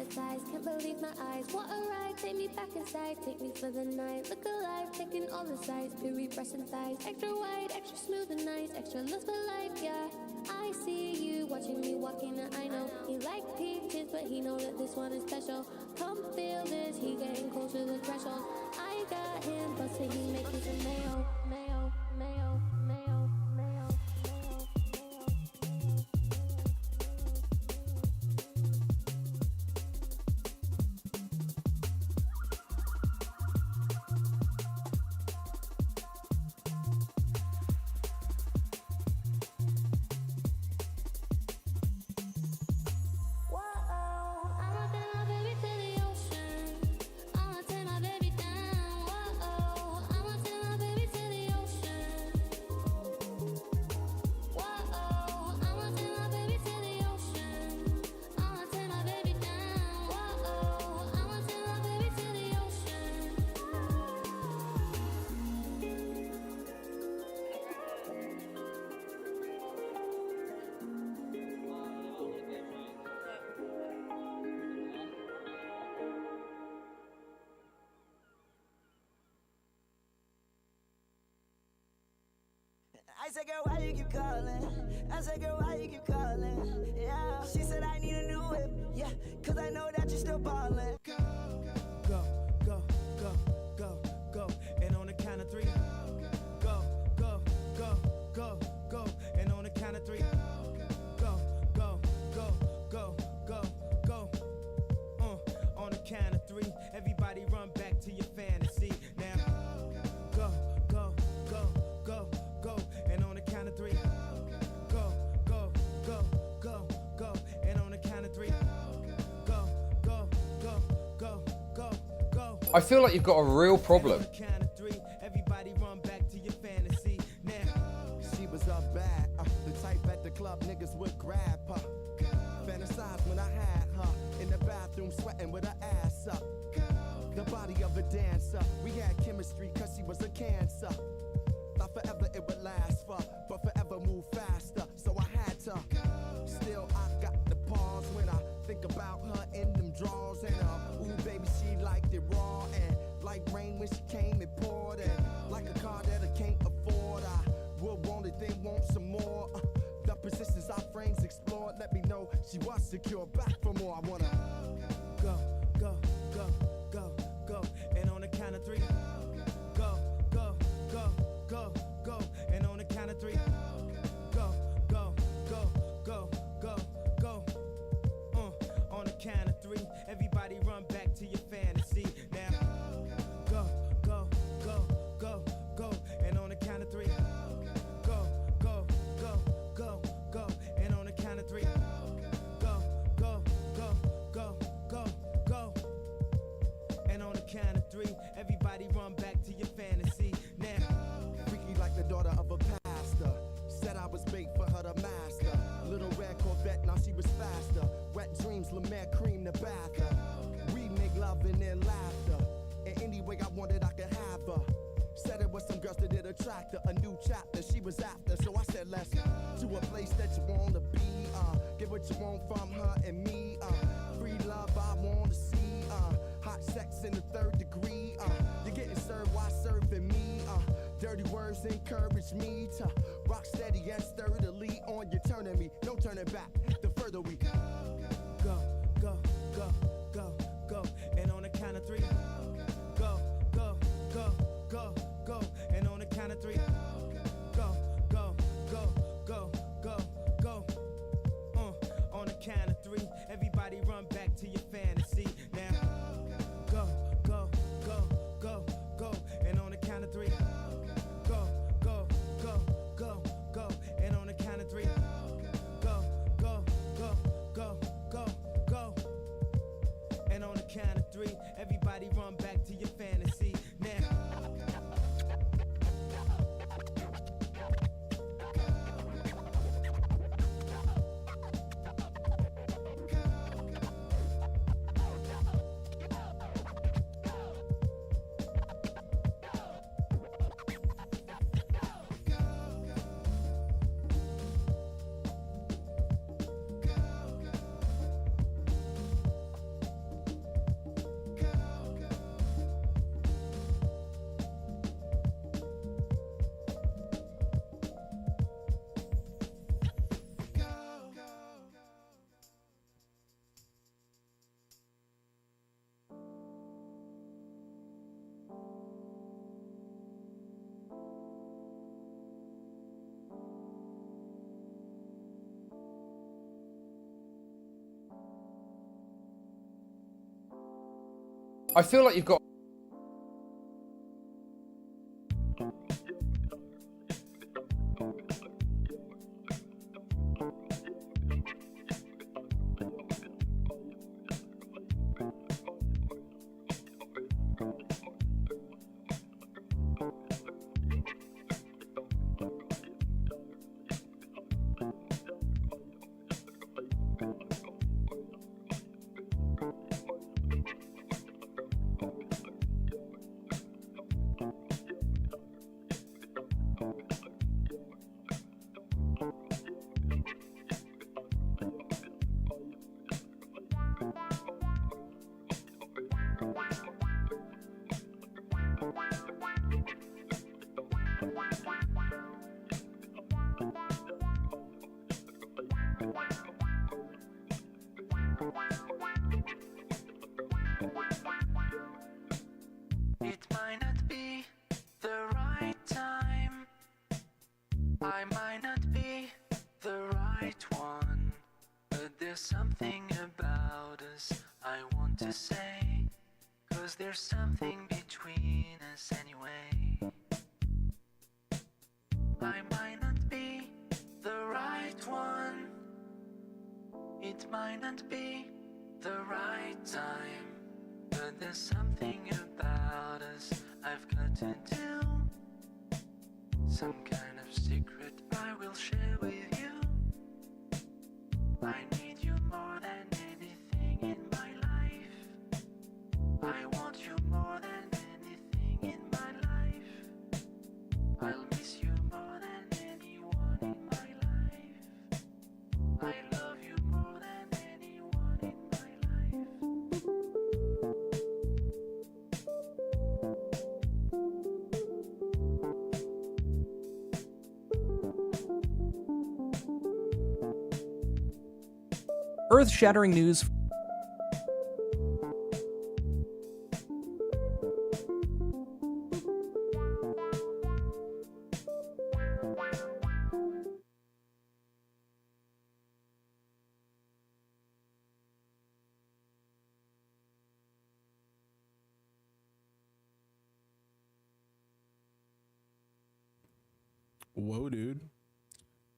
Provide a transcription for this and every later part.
hypnotized, can't believe my eyes. What a ride, take me back inside, take me for the night. Look alive, taking all the sides, pure breasts and thighs. Extra wide, extra smooth and nice, extra looks for life, yeah. I see you watching me walking and I know he like peaches, but he know that this one is special. Come feel this, he getting close to the threshold. I got him, but say he making some mayo, mayo, mayo, mayo, mayo. I said, girl, why you keep calling? I said, girl, why you keep calling? Yeah. She said, I need a new whip. Yeah, cause I know that you're still ballin'. Go, go, go, go, go, go. And on the count of three. Go, go, go, go, go. And on the count of three. Go, go, go, go, go, go. On the count of three. Everybody run back to your fantasy. Now, go, go, go, go, go. And on the count of three. Go, go, go, go, go. And on the count of three. Go, go, go, go, go, go. I feel like you've got a real problem. Everybody run back to your fantasy. Now, she was up bad, the type at the club niggas would grab her. Fantasize when I had her in the bathroom sweating with her ass up. The body of a dancer, we had chemistry cause she was a cancer. Thought forever it would last for, but forever move faster, so I had to. Still I got the pause when I think about her in them drawers. And ooh baby, she liked it raw. And like rain when she came and poured. And like a car that I can't afford, I would want it, then want some more. The positions our frames explored let me know she was secure. Back for more, I wanna go, go, go, go, go. And on the count of three. Go, go, go, go, go. And on the count of three. Go, go, go, go, go, go. On the count of three. Everybody run back to your fantasy. Now, go, go, go, go, go. And on the count of three. Go, go, go, go, go. And on the count of three. Go, go, go, go, go, go. And on the count of three, everybody run back to your fantasy. Now, freaky like the daughter of a pastor. Said I was bait for her to master. Little red Corvette, now she was faster. Wet dreams, La Mer cream the bath. We make love and then laughter. And any way I wanted, I could have her. Said it was some girls that did attract her. A new chapter she was after. So I said, let's to a place that you wanna be. Get what you want from her and me. Free love I wanna see. Hot sex in the third degree. You're getting served while serving me. Dirty words encourage me to rock steady and sturdily on your turning me. No turning back. The further we go, go, go, go, go, go. And on the count of three. Go, go, go, go, go. And on the count of three. Go, go, go, go, go, go. On the count of three. Everybody run back to your fantasy. Now, go, go, go, go, go. And on the count of three. Go, go, go, go, go. And on the count of three. Go, go, go, go, go, go. And on the count of three, everybody run back to your fantasy. Now. I feel like you've got... It might not be the right time. I might not be the right one. But there's something about us I want to say. 'Cause there's something between us anyway. I might not be the right one. It might not be the right time. But there's something about us I've got to do. Some kind of secret I will share with you. I need you more than anything in my life. I want you more than anything in my life. I'll miss you more than anyone in my life. I love you more than anyone in my life. Earth-shattering news. Whoa, dude.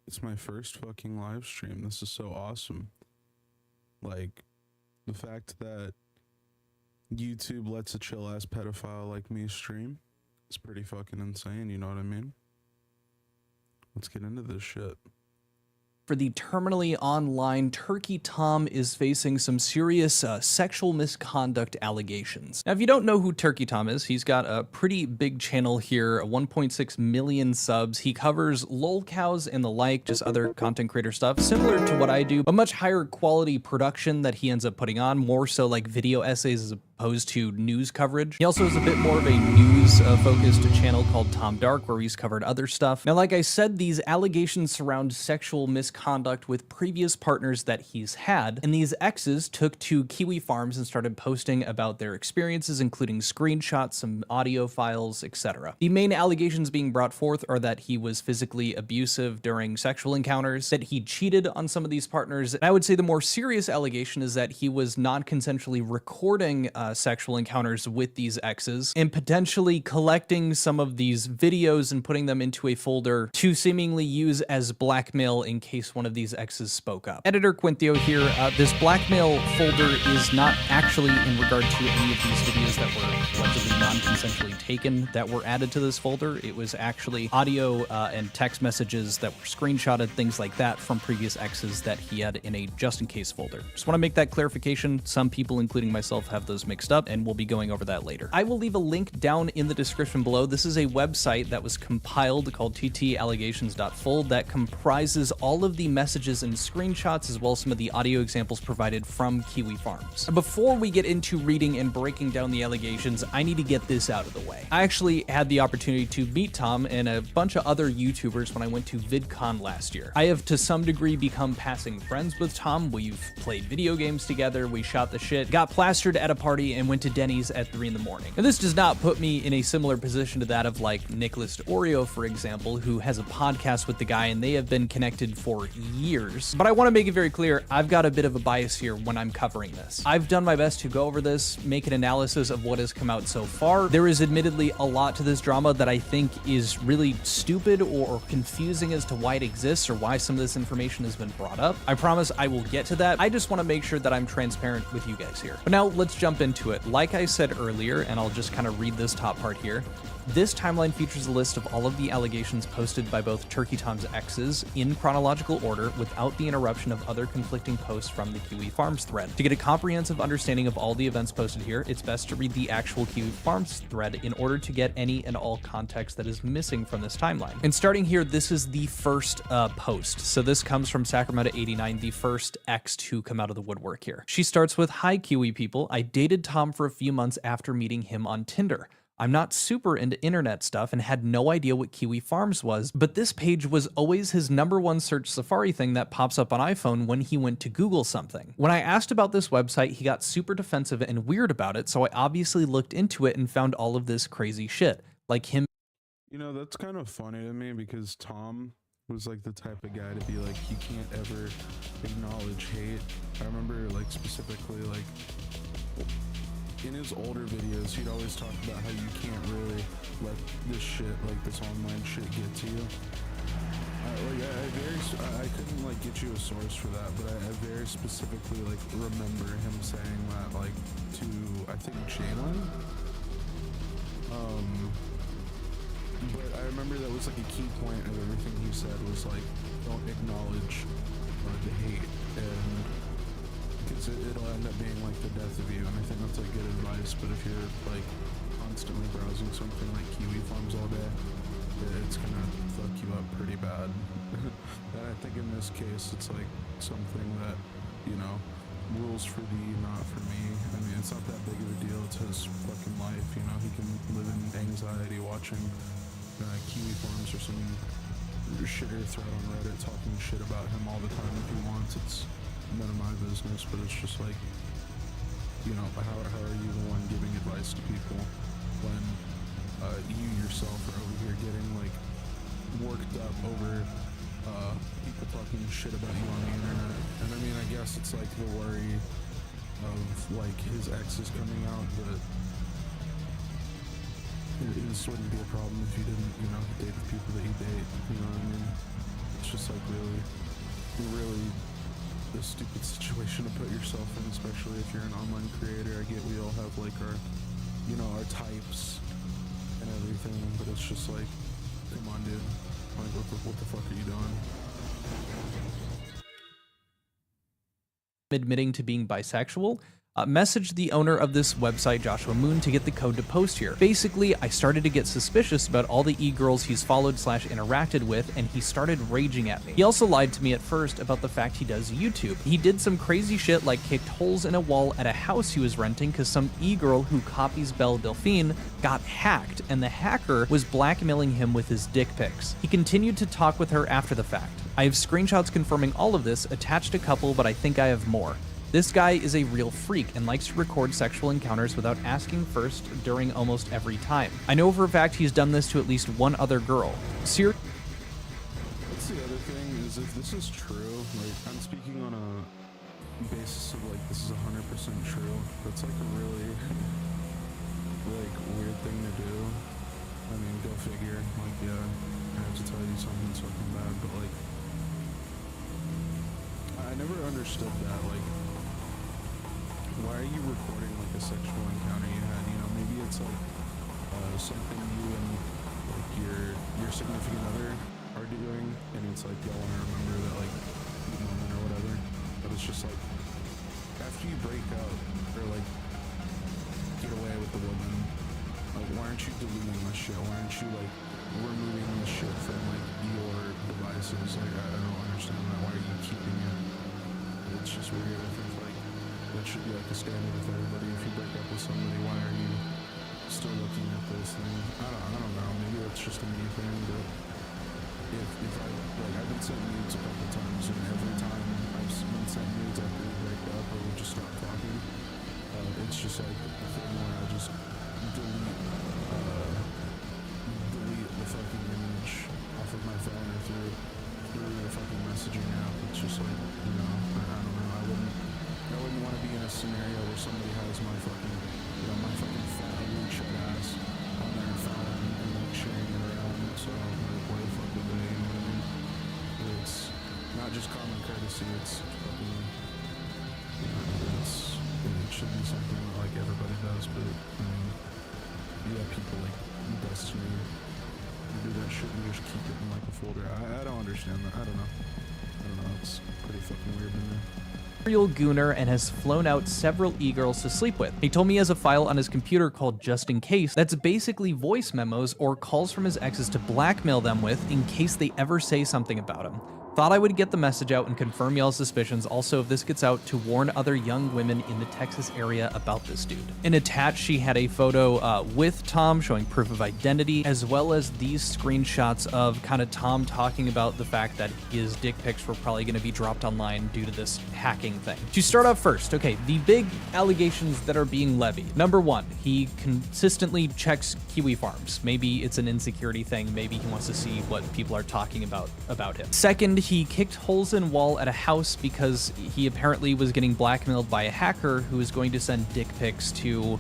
It's my first fucking live stream. This is so awesome. Like, the fact that YouTube lets a chill-ass pedophile like me stream is pretty fucking insane, you know what I mean? Let's get into this shit. For the terminally online, Turkey Tom is facing some serious sexual misconduct allegations. Now, if you don't know who Turkey Tom is, he's got a pretty big channel here, 1.6 million subs. He covers lolcows and the like, just other content creator stuff, similar to what I do, but much higher quality production that he ends up putting on, more so like video essays as opposed to news coverage. He also has a bit more of a news-focused channel called Tom Dark, where he's covered other stuff. Now, like I said, these allegations surround sexual misconduct with previous partners that he's had, and these exes took to Kiwi Farms and started posting about their experiences, including screenshots, some audio files, etc. The main allegations being brought forth are that he was physically abusive during sexual encounters, that he cheated on some of these partners, and I would say the more serious allegation is that he was non-consensually recording sexual encounters with these exes and potentially collecting some of these videos and putting them into a folder to seemingly use as blackmail in case one of these exes spoke up. Editor Quintio here. This blackmail folder is not actually in regard to any of these videos that were allegedly non-consensually taken that were added to this folder. It was actually audio and text messages that were screenshotted, things like that, from previous exes that he had in a just-in-case folder. Just want to make that clarification. Some people, including myself, have those mixed up, and we'll be going over that later. I will leave a link down in the description below. This is a website that was compiled called ttallegations.full that comprises all of the messages and screenshots, as well as some of the audio examples provided from Kiwi Farms. Before we get into reading and breaking down the allegations, I need to get this out of the way. I actually had the opportunity to meet Tom and a bunch of other YouTubers when I went to VidCon last year. I have to some degree become passing friends with Tom. We've played video games together, we shot the shit, got plastered at a party, coffee and went to Denny's at 3 in the morning. And this does not put me in a similar position to that of like Nicholas Oreo, for example, who has a podcast with the guy and they have been connected for years. But I want to make it very clear, I've got a bit of a bias here when I'm covering this. I've done my best to go over this, make an analysis of what has come out so far. There is admittedly a lot to this drama that I think is really stupid or confusing as to why it exists or why some of this information has been brought up. I promise I will get to that. I just want to make sure that I'm transparent with you guys here. But now let's jump into it. Like I said earlier, and I'll just kind of read this top part here. This timeline features a list of all of the allegations posted by both Turkey Tom's exes in chronological order without the interruption of other conflicting posts from the Kiwi Farms thread. To get a comprehensive understanding of all the events posted here, it's best to read the actual Kiwi Farms thread in order to get any and all context that is missing from this timeline. And starting here, this is the first post. So this comes from Sacramento 89, the first ex to come out of the woodwork here. She starts with, "Hi Kiwi people, I dated Tom for a few months after meeting him on Tinder. I'm not super into internet stuff and had no idea what Kiwi Farms was, but this page was always his #1 search Safari thing that pops up on iPhone when he went to Google something. When I asked about this website, he got super defensive and weird about it, so I obviously looked into it and found all of this crazy shit, like him." You know, that's kind of funny to me because Tom was like the type of guy to be like, he can't ever acknowledge hate. I remember like specifically like in his older videos, he'd always talk about how you can't really let this shit, like this online shit, get to you. I couldn't like get you a source for that, but I very specifically like remember him saying that like to, I think, Jalen. But I remember that was like a key point of everything he said was like, don't acknowledge the hate, and because it'll end up being like the death of you. And I think that's like good advice. But if you're like constantly browsing something like Kiwi Farms all day, it's gonna fuck you up pretty bad. And I think in this case, it's like something that, you know, rules for thee, not for me. I mean, it's not that big of a deal. It's his fucking life, you know. He can live in anxiety watching Kiwi Farms or some shitter thread on Reddit talking shit about him all the time if he wants. It's none of my business, but it's just like, you know, how are you the one giving advice to people when you yourself are over here getting like worked up over people talking shit about you on the internet? And I mean, I guess it's like the worry of like his exes coming out, but this wouldn't be a problem if you didn't, you know, date the people that you date, you know what I mean? It's just like really a stupid situation to put yourself in, especially if you're an online creator. I get we all have like our, you know, our types and everything, but it's just like, come on, dude, like what the fuck are you doing? Admitting to being bisexual, messaged the owner of this website, Joshua Moon, to get the code to post here. Basically, I started to get suspicious about all the e-girls he's followed / interacted with, and he started raging at me. He also lied to me at first about the fact he does YouTube. He did some crazy shit like kicked holes in a wall at a house he was renting because some e-girl who copies Belle Delphine got hacked, and the hacker was blackmailing him with his dick pics. He continued to talk with her after the fact. I have screenshots confirming all of this, attached a couple, but I think I have more. This guy is a real freak and likes to record sexual encounters without asking first during almost every time. I know for a fact he's done this to at least one other girl. That's the other thing, is if this is true, like, I'm speaking on a basis of like, this is 100% true. That's like a really, like, weird thing to do. I mean, go figure. Like, yeah, I have to tell you something fucking bad, but like, I never understood that. Like, why are you recording like a sexual encounter you had? You know, maybe it's like something you and like your significant other are doing, and it's like y'all want to remember that like moment or whatever. But it's just like after you break up or like get away with the woman, like why aren't you deleting this shit? Why aren't you like removing this shit from like your devices? Like I don't understand that. Why are you keeping it? It's just weird. I think like that should be like a standard with everybody. If you break up with somebody, why are you still looking at those things? I don't know. Maybe it's just a me thing, but if I've been sent nudes a couple times, and every time I've been sent nudes after we break up or we just stop talking, it's just like I this scenario where somebody has my fucking, my fucking fat weird shit ass on their phone and like sharing it around. So like, why the fuck would they? You know what I mean? It's not just common courtesy. It's fucking, it should be something that like everybody does. But I mean, you have people like Destiny who do that shit and just keep it in like a folder. I don't understand that. I don't know. It's pretty fucking weird to me. Serial gooner and has flown out several e-girls to sleep with. He told me he has a file on his computer called Just In Case that's basically voice memos or calls from his exes to blackmail them with in case they ever say something about him. Thought I would get the message out and confirm y'all's suspicions. Also, if this gets out, to warn other young women in the Texas area about this dude. And attached, she had a photo with Tom showing proof of identity, as well as these screenshots of kind of Tom talking about the fact that his dick pics were probably going to be dropped online due to this hacking thing. To start off first, okay, the big allegations that are being levied. Number one, he consistently checks Kiwi Farms. Maybe it's an insecurity thing. Maybe he wants to see what people are talking about him. Second, he kicked holes in wall at a house because he apparently was getting blackmailed by a hacker who is going to send dick pics to,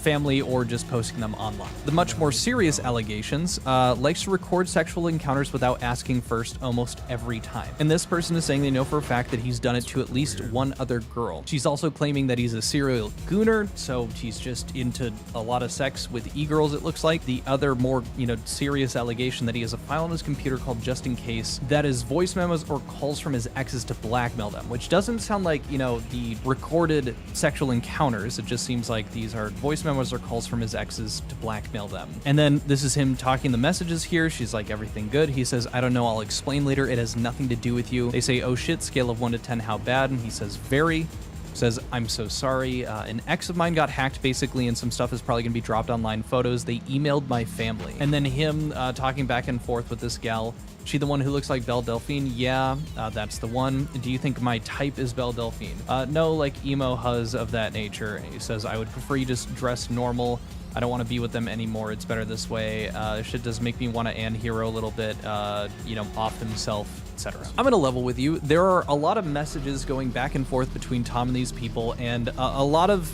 family or just posting them online. The much more serious allegations, likes to record sexual encounters without asking first almost every time. And this person is saying they know for a fact that he's done it to at least one other girl. She's also claiming that he's a serial gooner, so he's just into a lot of sex with e-girls, it looks like. The other more, serious allegation that he has a file on his computer called Just In Case that is voice memos or calls from his exes to blackmail them, which doesn't sound like, the recorded sexual encounters. It just seems like these are voice memos or calls from his exes to blackmail them. And then this is him talking the messages here. She's like, everything good. He says, I don't know, I'll explain later. It has nothing to do with you. They say, oh shit, scale of 1 to 10, how bad? And he says, very. Says, I'm so sorry. An ex of mine got hacked basically, and some stuff is probably gonna be dropped online. Photos, they emailed my family. And then him talking back and forth with this gal. She the one who looks like Belle Delphine? Yeah, that's the one. Do you think my type is Belle Delphine? No, like emo huzz of that nature. And he says, I would prefer you just dress normal. I don't want to be with them anymore. It's better this way. Shit does make me want to Ann Hero a little bit, off himself, etc. I'm gonna level with you. There are a lot of messages going back and forth between Tom and these people, and a lot of,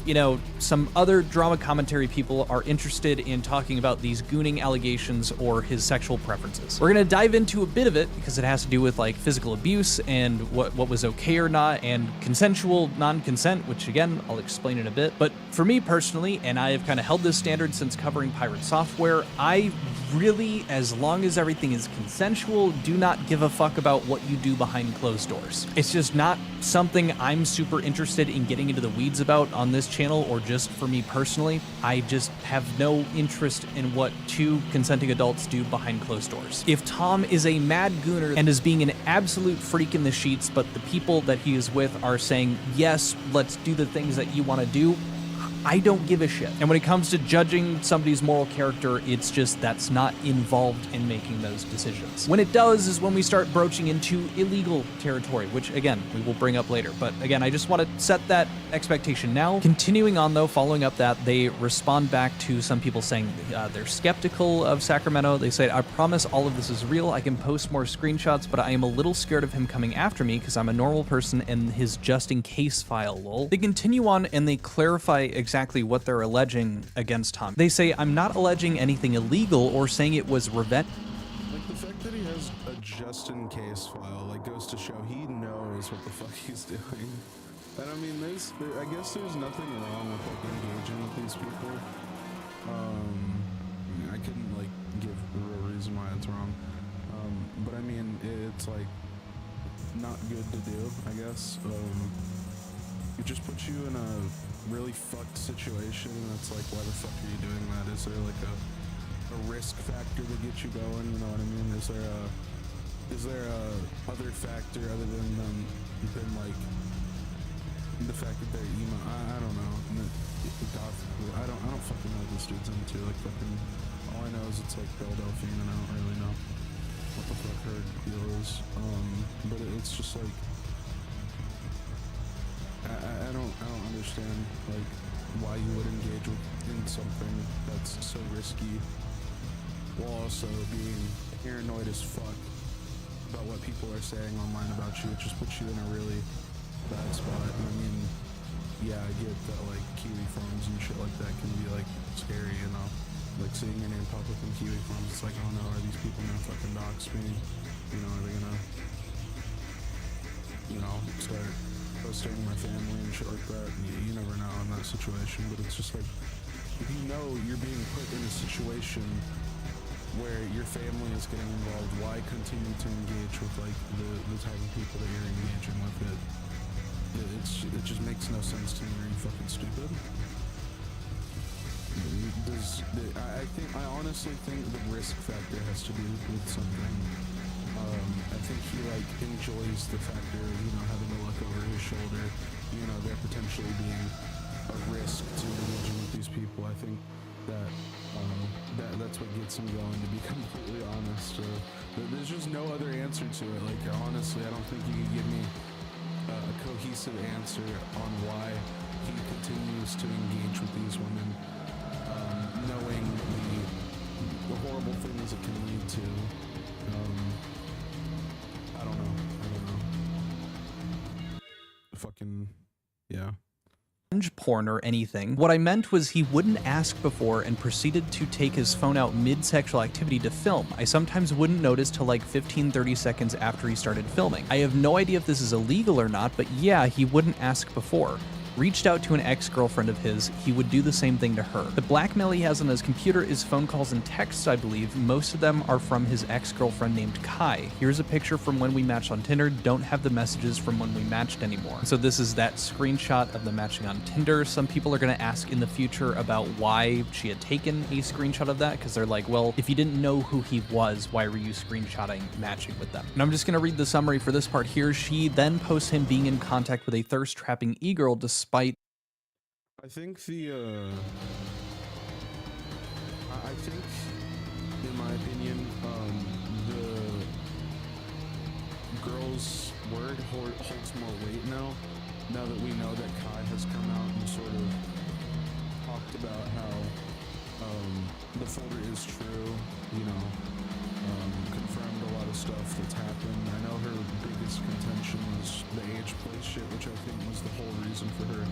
some other drama commentary people are interested in talking about these gooning allegations or his sexual preferences. We're gonna dive into a bit of it because it has to do with like physical abuse and what was okay or not, and consensual non-consent, which again, I'll explain in a bit. But for me personally, and I have kind of held this standard since covering pirate software, I really, as long as everything is consensual, do not give a fuck about what you do behind closed doors. It's just not something I'm super interested in getting into the weeds about on this channel, or just for me personally. I just have no interest in what two consenting adults do behind closed doors. If Tom is a mad gooner and is being an absolute freak in the sheets, but the people that he is with are saying, yes, let's do the things that you want to do, I don't give a shit. And when it comes to judging somebody's moral character, it's just that's not involved in making those decisions. When it does is when we start broaching into illegal territory, which again, we will bring up later. But again, I just want to set that expectation now. Continuing on though, following up that, they respond back to some people saying they're skeptical of Sacramento. They say, I promise all of this is real. I can post more screenshots, but I am a little scared of him coming after me because I'm a normal person and his just in case file, lol. They continue on and they clarify exactly what they're alleging against Tom. They say, I'm not alleging anything illegal or saying it was revenge. Like the fact that he has a just in case file, like goes to show he knows what the fuck he's doing. And I mean, I guess there's nothing wrong with like engaging with these people. I couldn't like give a real reason why it's wrong. But I mean, it's like not good to do, I guess. It just puts you in a really fucked situation, and it's like, why the fuck are you doing that? Is there like a risk factor to get you going? You know what I mean? Is there a other factor other than like the fact that they're emo? I don't know. I don't fucking know what this dude's into. Like fucking, all I know is it's like Belle Delphine, and I don't really know what the fuck her deal is. But it's just like, I don't understand like why you would engage in something that's so risky while also being paranoid as fuck about what people are saying online about you. It just puts you in a really bad spot. And I mean, yeah, I get that like Kiwi Farms and shit like that can be like scary, you know. Like seeing your name pop up in Kiwi Farms, it's like, oh no, are these people gonna fucking dox me? You know, are they gonna, you know, start posting my family and shit like that? You never know in that situation, but it's just like, if you know you're being put in a situation where your family is getting involved, why continue to engage with like the type of people that you're engaging with? It just makes no sense to me. Are you fucking stupid? I honestly think the risk factor has to do with something. I think he like enjoys the factor of, you know, having to look over his shoulder, you know, there potentially being a risk to engaging with these people. I think that's what gets him going, to be completely honest. There's just no other answer to it. Like, honestly, I don't think you can give me a cohesive answer on why he continues to engage with these women, knowing the horrible things it can lead to. I don't know. Fucking, yeah. Porn or anything. What I meant was he wouldn't ask before and proceeded to take his phone out mid-sexual activity to film. I sometimes wouldn't notice till like 15-30 seconds after he started filming. I have no idea if this is illegal or not, but yeah, he wouldn't ask before. Reached out to an ex-girlfriend of his, he would do the same thing to her. The blackmail he has on his computer is phone calls and texts, I believe. Most of them are from his ex-girlfriend named Kai. Here's a picture from when we matched on Tinder. Don't have the messages from when we matched anymore. So this is that screenshot of the matching on Tinder. Some people are going to ask in the future about why she had taken a screenshot of that, because they're like, well, if you didn't know who he was, why were you screenshotting matching with them? And I'm just going to read the summary for this part here. She then posts him being in contact with a thirst-trapping e-girl despite I think I think, in my opinion, the girl's word holds more weight now that we know that Kai has come out and sort of talked about how the folder is true, you know, confirmed a lot of stuff that's happened. I know her biggest contention was the age play shit, which I think was the whole reason for her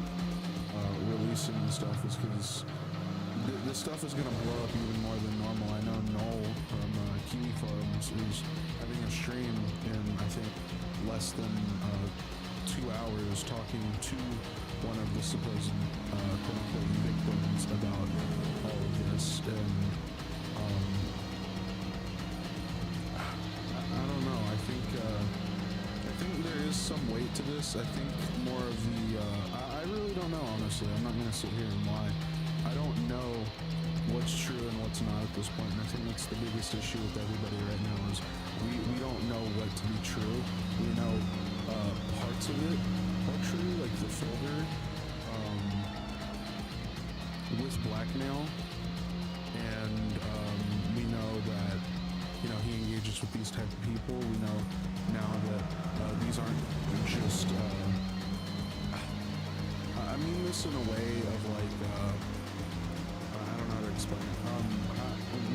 releasing the stuff, is because this stuff is going to blow up even more than normal. I know Noel from Kiwi Farms is having a stream in, I think, less than 2 hours talking to one of the supposed quote-unquote victims about all of this, and I don't know. I think there is some weight to this. I think more of the I really don't know, honestly. I'm not gonna sit here and lie. I don't know what's true and what's not at this point, and I think that's the biggest issue with everybody right now, is we don't know what to be true. We know parts of it are true, like the folder with blackmail, and we know that, you know, he engages with these type of people. We know now that these aren't just I mean this in a way of like I don't know how to explain it.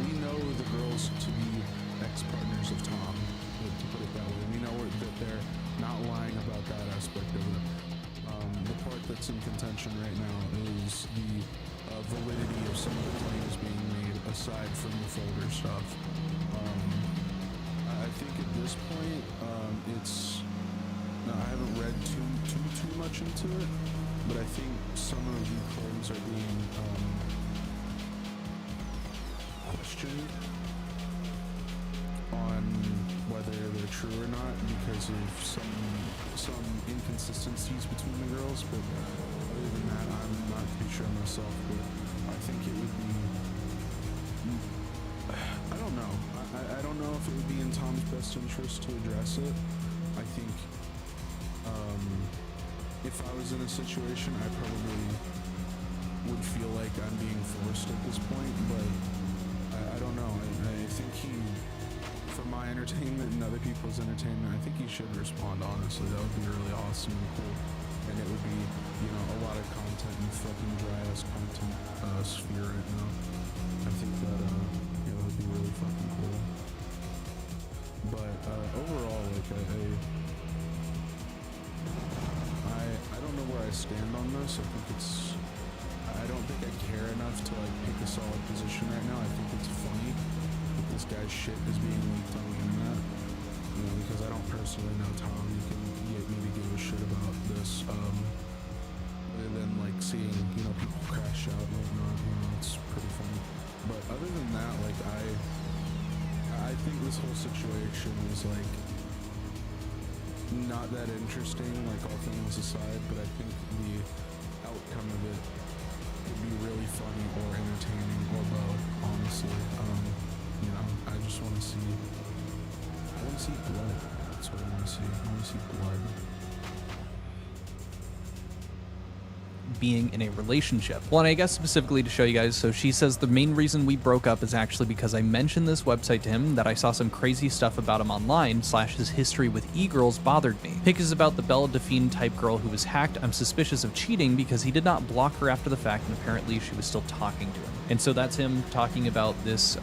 We know the girls to be ex-partners of Tom, to put it that way. We know that they're not lying about that aspect of it. The part that's in contention right now is the validity of some of the claims being made aside from the folder stuff. I think at this point, it's. Now, I haven't read too much into it, but I think some of the claims are being questioned on whether they're true or not because of some inconsistencies between the girls. But other than that, I'm not too sure myself. But I think it would be. I don't know. I don't know if it would be in Tom's best interest to address it. I think if I was in a situation, I probably would feel like I'm being forced at this point, but I don't know. I think for my entertainment and other people's entertainment, I think he should respond, honestly. That would be really awesome and cool. And it would be, you know, a lot of content in fucking dry-ass content sphere right now. I think that, yeah, that would be really fucking cool. But overall, like, I don't know where I stand on this. I don't think I care enough to like pick a solid position right now. I think it's funny that this guy's shit is being leaked on the internet. You know, because I don't personally know Tom. You can maybe give a shit about this. And then like seeing, you know, people crash out and whatnot, you know, it's pretty funny. But other than that, like I think this whole situation is like not that interesting, like all things aside, but I think the outcome of it could be really funny or entertaining or both, honestly. You know, I just want to see blood. That's what I want to see. I want to see blood. Being in a relationship. Well, and I guess specifically to show you guys, so she says the main reason we broke up is actually because I mentioned this website to him, that I saw some crazy stuff about him online, / his history with e-girls bothered me. Pic is about the Bella Delphine type girl who was hacked. I'm suspicious of cheating because he did not block her after the fact, and apparently she was still talking to him. And so that's him talking about this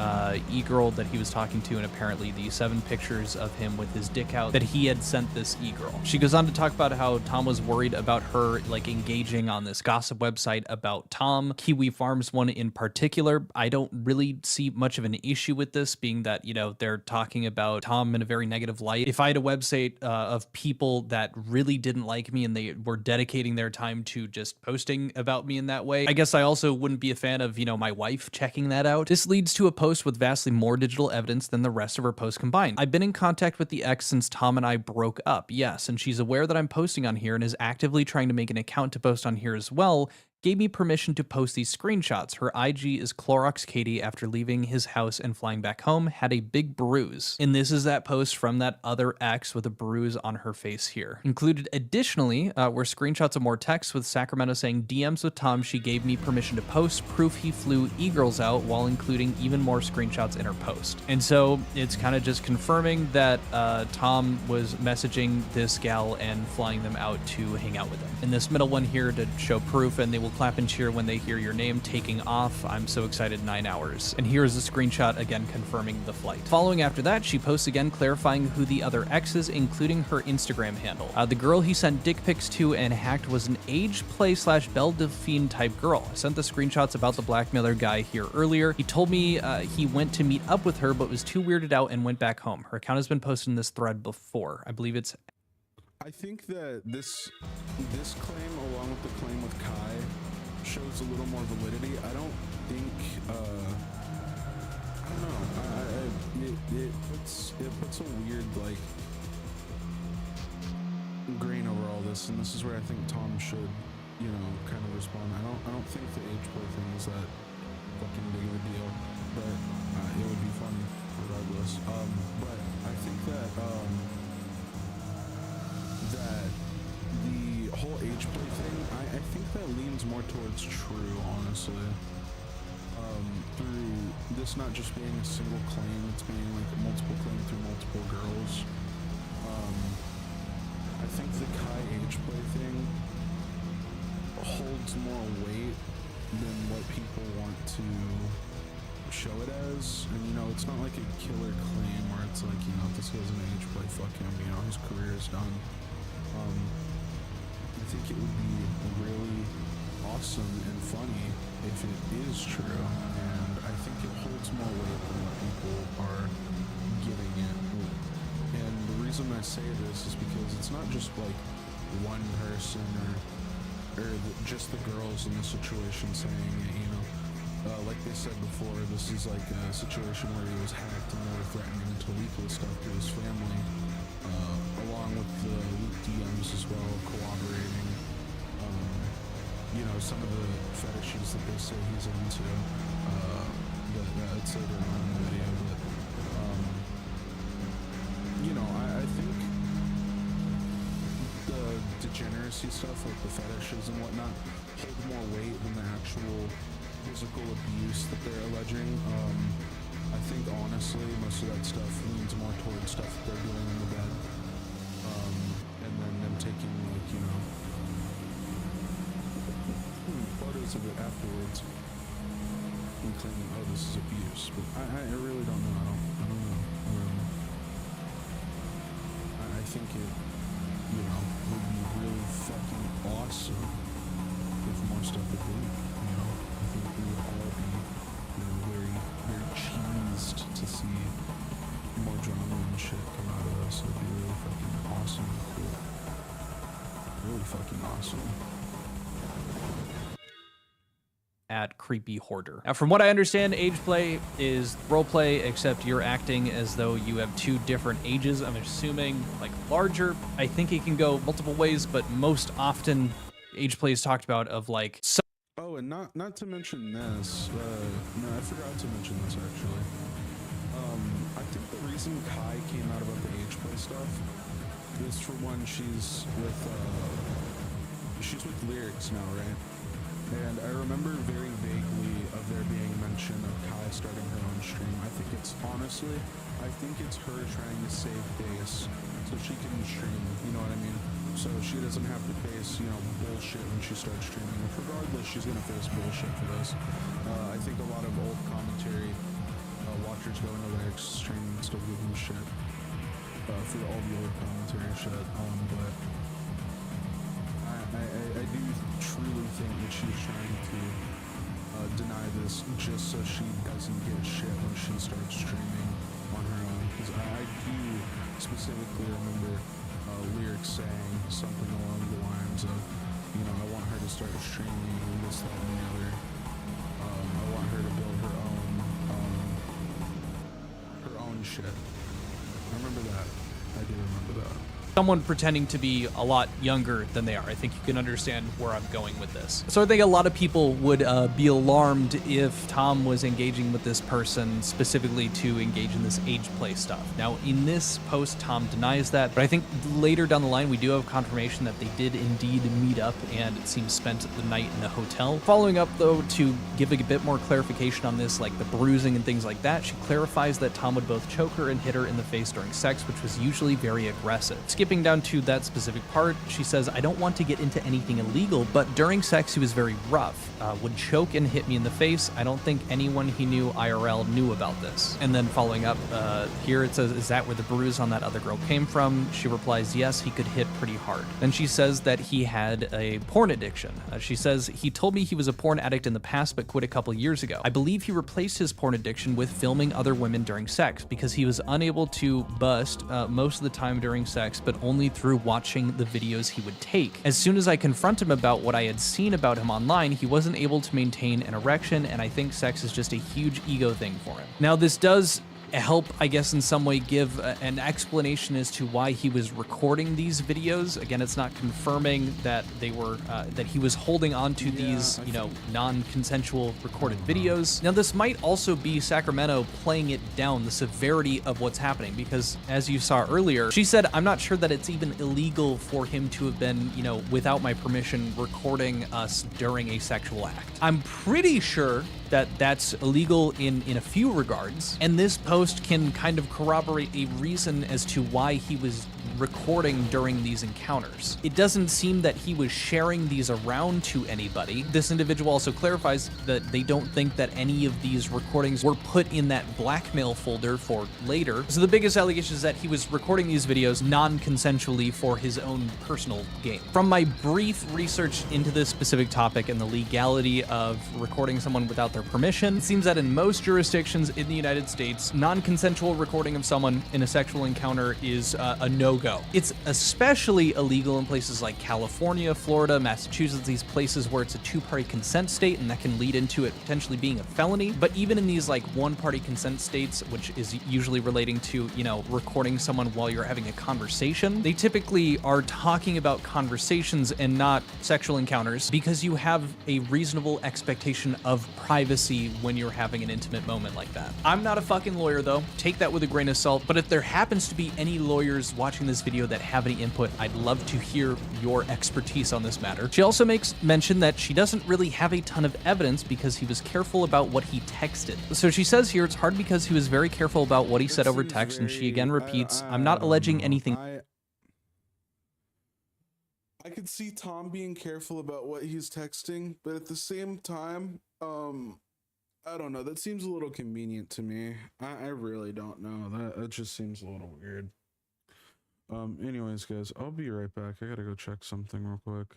e-girl that he was talking to, and apparently the 7 pictures of him with his dick out that he had sent this e-girl. She goes on to talk about how Tom was worried about her like engaging on this gossip website about Tom, Kiwi Farms one in particular. I don't really see much of an issue with this, being that, you know, they're talking about Tom in a very negative light. If I had a website of people that really didn't like me and they were dedicating their time to just posting about me in that way, I guess I also wouldn't be a fan of, you know, my wife checking that out. This leads to a post with vastly more digital evidence than the rest of her posts combined. I've been in contact with the ex since Tom and I broke up, yes, and she's aware that I'm posting on here and is actively trying to make an account to post on here as well. Gave me permission to post these screenshots. Her IG is Clorox Katie after leaving his house and flying back home, had a big bruise. And this is that post from that other ex with a bruise on her face here. Included additionally were screenshots of more texts with Sacramento saying DMs with Tom she gave me permission to post, proof he flew e-girls out, while including even more screenshots in her post. And so it's kind of just confirming that Tom was messaging this gal and flying them out to hang out with him. And this middle one here to show proof, and they will clap and cheer when they hear your name taking off. I'm so excited, 9 hours. And here is a screenshot again confirming the flight. Following after that, she posts again clarifying who the other ex is, including her Instagram handle. The girl he sent dick pics to and hacked was an age play / Belle Delphine type girl. I sent the screenshots about the blackmailer guy here earlier. He told me he went to meet up with her but was too weirded out and went back home. Her account has been posted in this thread before. I believe it's... I think that this claim, along with the claim with Kai, shows a little more validity. I don't think, I don't know. It puts a weird like grain over all this, and this is where I think Tom should, you know, kind of respond. I don't think the age play thing is that fucking big of a deal, but it would be funny regardless. But I think that that the whole age play thing, I think that leans more towards true, honestly. Through this not just being a single claim, it's being like a multiple claim through multiple girls. I think the Kai age play thing holds more weight than what people want to show it as. And you know, it's not like a killer claim where it's like, you know, if this guy's an age play, fuck him, you know, his career is done. I think it would be really awesome and funny if it is true, and I think it holds more weight than what people are giving it. And the reason I say this is because it's not just like one person or just the girls in the situation saying it, you know. Like they said before, this is like a situation where he was hacked and they were threatening to leak this stuff to his family, along with the leaked DMs as well, corroborating, you know, some of the fetishes that they say he's into, but I'd say they're not in the video, but, you know, I think the degeneracy stuff, like the fetishes and whatnot, hold more weight than the actual physical abuse that they're alleging. I think honestly most of that stuff leans more towards stuff that they're doing in the bed, and then them taking, like, you know, photos of it afterwards and claiming, oh, this is abuse. But I really don't know. I don't know. I think it, you know, would be really fucking awesome for more stuff to leak. You know, I think we would all be, you know, very, very cheesed to see more drama and shit come out of this. It'd be really fucking awesome and cool. Really fucking awesome. At Creepy Hoarder. Now, from what I understand, age play is role play, except you're acting as though you have two different ages. I'm assuming like larger. I think it can go multiple ways, but most often age play is talked about of like. Oh, and not to mention this. No, I forgot to mention this actually. I think the reason Kai came out about the age play stuff is for one, she's with Lyrics now, right? And I remember very vaguely of there being mention of Kai starting her own stream. I think it's her trying to save face so she can stream, you know what I mean? So she doesn't have to face, you know, bullshit when she starts streaming. If regardless, she's gonna face bullshit for this. I think a lot of old commentary watchers go into Lyrics stream and still give them shit for all the old commentary shit. But I do truly think that she's trying to deny this just so she doesn't get shit when she starts streaming on her own. Because I do specifically remember Lyrics saying something along the lines of, you know, I want her to start streaming and this, that, and the other. I want her to build her own shit. I remember that. I do remember that. Someone pretending to be a lot younger than they are. I think you can understand where I'm going with this. So I think a lot of people would be alarmed if Tom was engaging with this person specifically to engage in this age play stuff. Now, in this post, Tom denies that, but I think later down the line, we do have confirmation that they did indeed meet up, and it seems spent the night in a hotel. Following up, though, to give a bit more clarification on this, like the bruising and things like that, she clarifies that Tom would both choke her and hit her in the face during sex, which was usually very aggressive. Skipping down to that specific part, she says, I don't want to get into anything illegal, but during sex he was very rough, would choke and hit me in the face. I don't think anyone he knew IRL knew about this. And then following up here, it says, is that where the bruise on that other girl came from? She replies, yes, he could hit pretty hard. Then she says that he had a porn addiction. She says, he told me he was a porn addict in the past but quit a couple years ago. I believe he replaced his porn addiction with filming other women during sex because he was unable to bust most of the time during sex, but only through watching the videos he would take. As soon as I confront him about what I had seen about him online, he wasn't able to maintain an erection, and I think sex is just a huge ego thing for him. Now, this does help, I guess, in some way give an explanation as to why he was recording these videos. Again, it's not confirming that they were that he was holding on to these, you know, non-consensual recorded videos. Now, this might also be Sacramento playing it down, the severity of what's happening, because as you saw earlier, she said, I'm not sure that it's even illegal for him to have been, you know, without my permission, recording us during a sexual act. I'm pretty sure that that's illegal in a few regards, and this post can kind of corroborate a reason as to why he was recording during these encounters. It doesn't seem that he was sharing these around to anybody. This individual also clarifies that they don't think that any of these recordings were put in that blackmail folder for later. So the biggest allegation is that he was recording these videos non-consensually for his own personal gain. From my brief research into this specific topic and the legality of recording someone without their permission, it seems that in most jurisdictions in the United States, non-consensual recording of someone in a sexual encounter is a no-go. It's especially illegal in places like California, Florida, Massachusetts, these places where it's a two-party consent state, and that can lead into it potentially being a felony. But even in these like one-party consent states, which is usually relating to, you know, recording someone while you're having a conversation, they typically are talking about conversations and not sexual encounters because you have a reasonable expectation of privacy when you're having an intimate moment like that. I'm not a fucking lawyer though, take that with a grain of salt, but if there happens to be any lawyers watching this video that have any input, I'd love to hear your expertise on this matter. She also makes mention that she doesn't really have a ton of evidence because he was careful about what he texted. So she says here it's hard because he was very careful about what he said over text, and she again repeats, I'm not alleging anything. I could see Tom being careful about what he's texting, but at the same time, I don't know. That seems a little convenient to me. I really don't know. That just seems a little weird. Anyways, guys, I'll be right back. I gotta go check something real quick.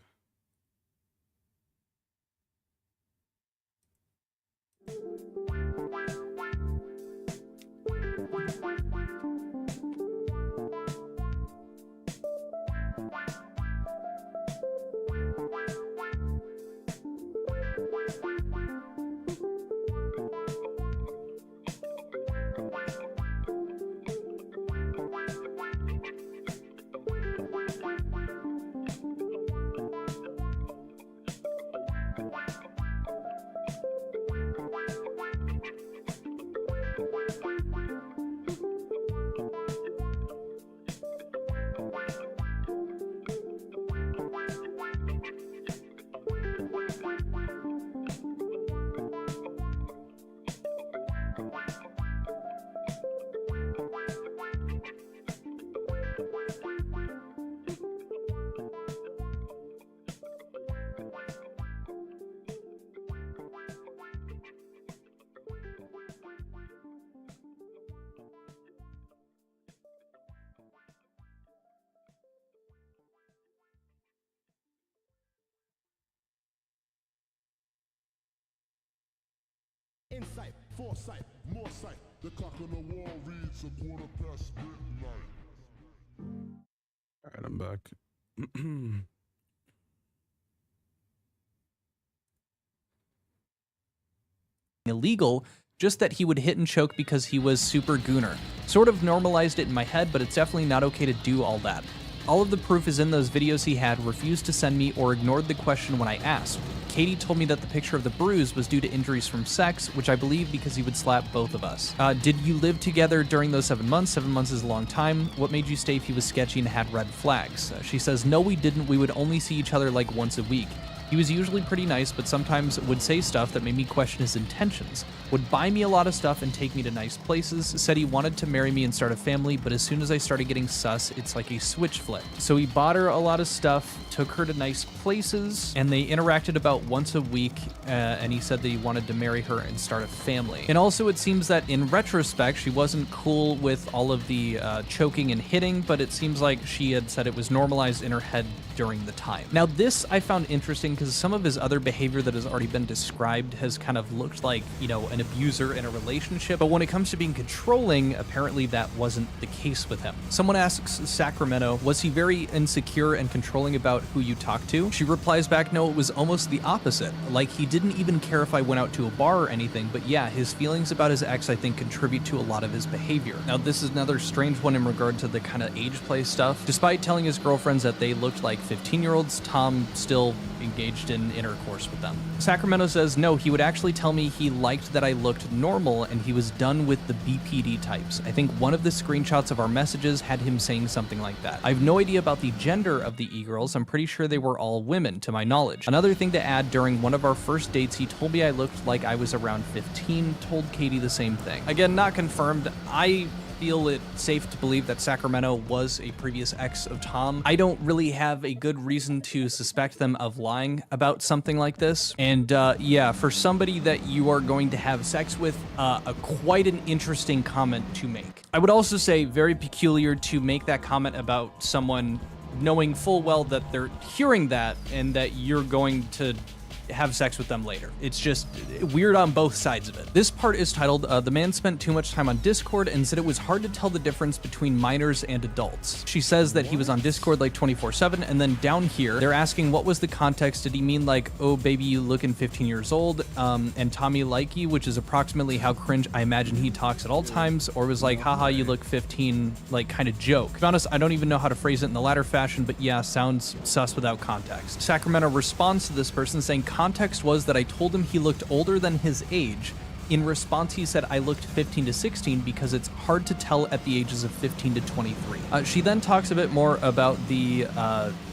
Insight, foresight, more sight. The clock on the wall reads 1:15 midnight. All right, I'm back. Illegal, just that he would hit and choke because he was super gooner. Sort of normalized it in my head, but it's definitely not okay to do all that. All of the proof is in those videos he had, refused to send me, or ignored the question when I asked. Katie told me that the picture of the bruise was due to injuries from sex, which I believe because he would slap both of us. Did you live together during those 7 months? 7 months is a long time. What made you stay if he was sketchy and had red flags? She says, no, we didn't. We would only see each other like once a week. He was usually pretty nice, but sometimes would say stuff that made me question his intentions. Would buy me a lot of stuff and take me to nice places, said he wanted to marry me and start a family, but as soon as I started getting sus, it's like a switch flip. So he bought her a lot of stuff, took her to nice places, and they interacted about once a week, and he said that he wanted to marry her and start a family. And also it seems that in retrospect, she wasn't cool with all of the choking and hitting, but it seems like she had said it was normalized in her head during the time. Now this I found interesting because some of his other behavior that has already been described has kind of looked like, you know, an abuser in a relationship, but when it comes to being controlling, apparently that wasn't the case with him. Someone asks Sacramento, was he very insecure and controlling about who you talked to? She replies back, no, it was almost the opposite. Like, he didn't even care if I went out to a bar or anything, but yeah, his feelings about his ex, I think, contribute to a lot of his behavior. Now, this is another strange one in regard to the kind of age play stuff. Despite telling his girlfriends that they looked like 15-year-olds, Tom still engaged in intercourse with them. Sacramento says, no, he would actually tell me he liked that I looked normal and he was done with the BPD types. I think one of the screenshots of our messages had him saying something like that. I have no idea about the gender of the e-girls. I'm pretty sure they were all women, to my knowledge. Another thing to add, during one of our first dates, he told me I looked like I was around 15, told Katie the same thing. Again, not confirmed. I feel it safe to believe that Sacramento was a previous ex of Tom. I don't really have a good reason to suspect them of lying about something like this. And yeah, for somebody that you are going to have sex with, quite an interesting comment to make. I would also say very peculiar to make that comment about someone knowing full well that they're hearing that and that you're going to have sex with them later. It's just weird on both sides of it. This part is titled, the man spent too much time on Discord and said it was hard to tell the difference between minors and adults. She says that he was on Discord like 24/7, and then down here, they're asking what was the context. Did he mean like, oh baby, you looking 15 years old, and Tommy likey, which is approximately how cringe I imagine he talks at all times, or was like, haha, you look 15, like kind of joke. To be honest, I don't even know how to phrase it in the latter fashion, but yeah, sounds sus without context. Sacramento responds to this person saying, context was that I told him he looked older than his age. In response, he said I looked 15 to 16 because it's hard to tell at the ages of 15 to 23. She then talks a bit more about the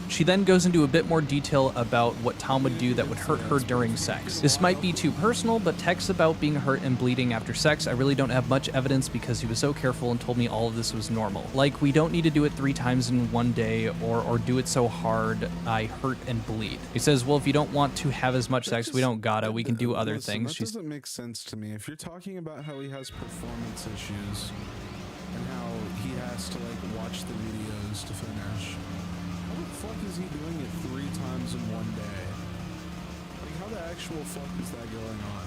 she then goes into a bit more detail about what Tom would do that would hurt her during sex. This might be too personal, but texts about being hurt and bleeding after sex, I really don't have much evidence because he was so careful and told me all of this was normal. Like, we don't need to do it 3 times in one day or do it so hard I hurt and bleed. He says, well, if you don't want to have as much sex, we don't gotta, we can do other things. That doesn't make sense to me. If you're talking about how he has performance issues and how he has to like watch the videos to finish, how the fuck is he doing it 3 times in one day? Like, how the actual fuck is that going on?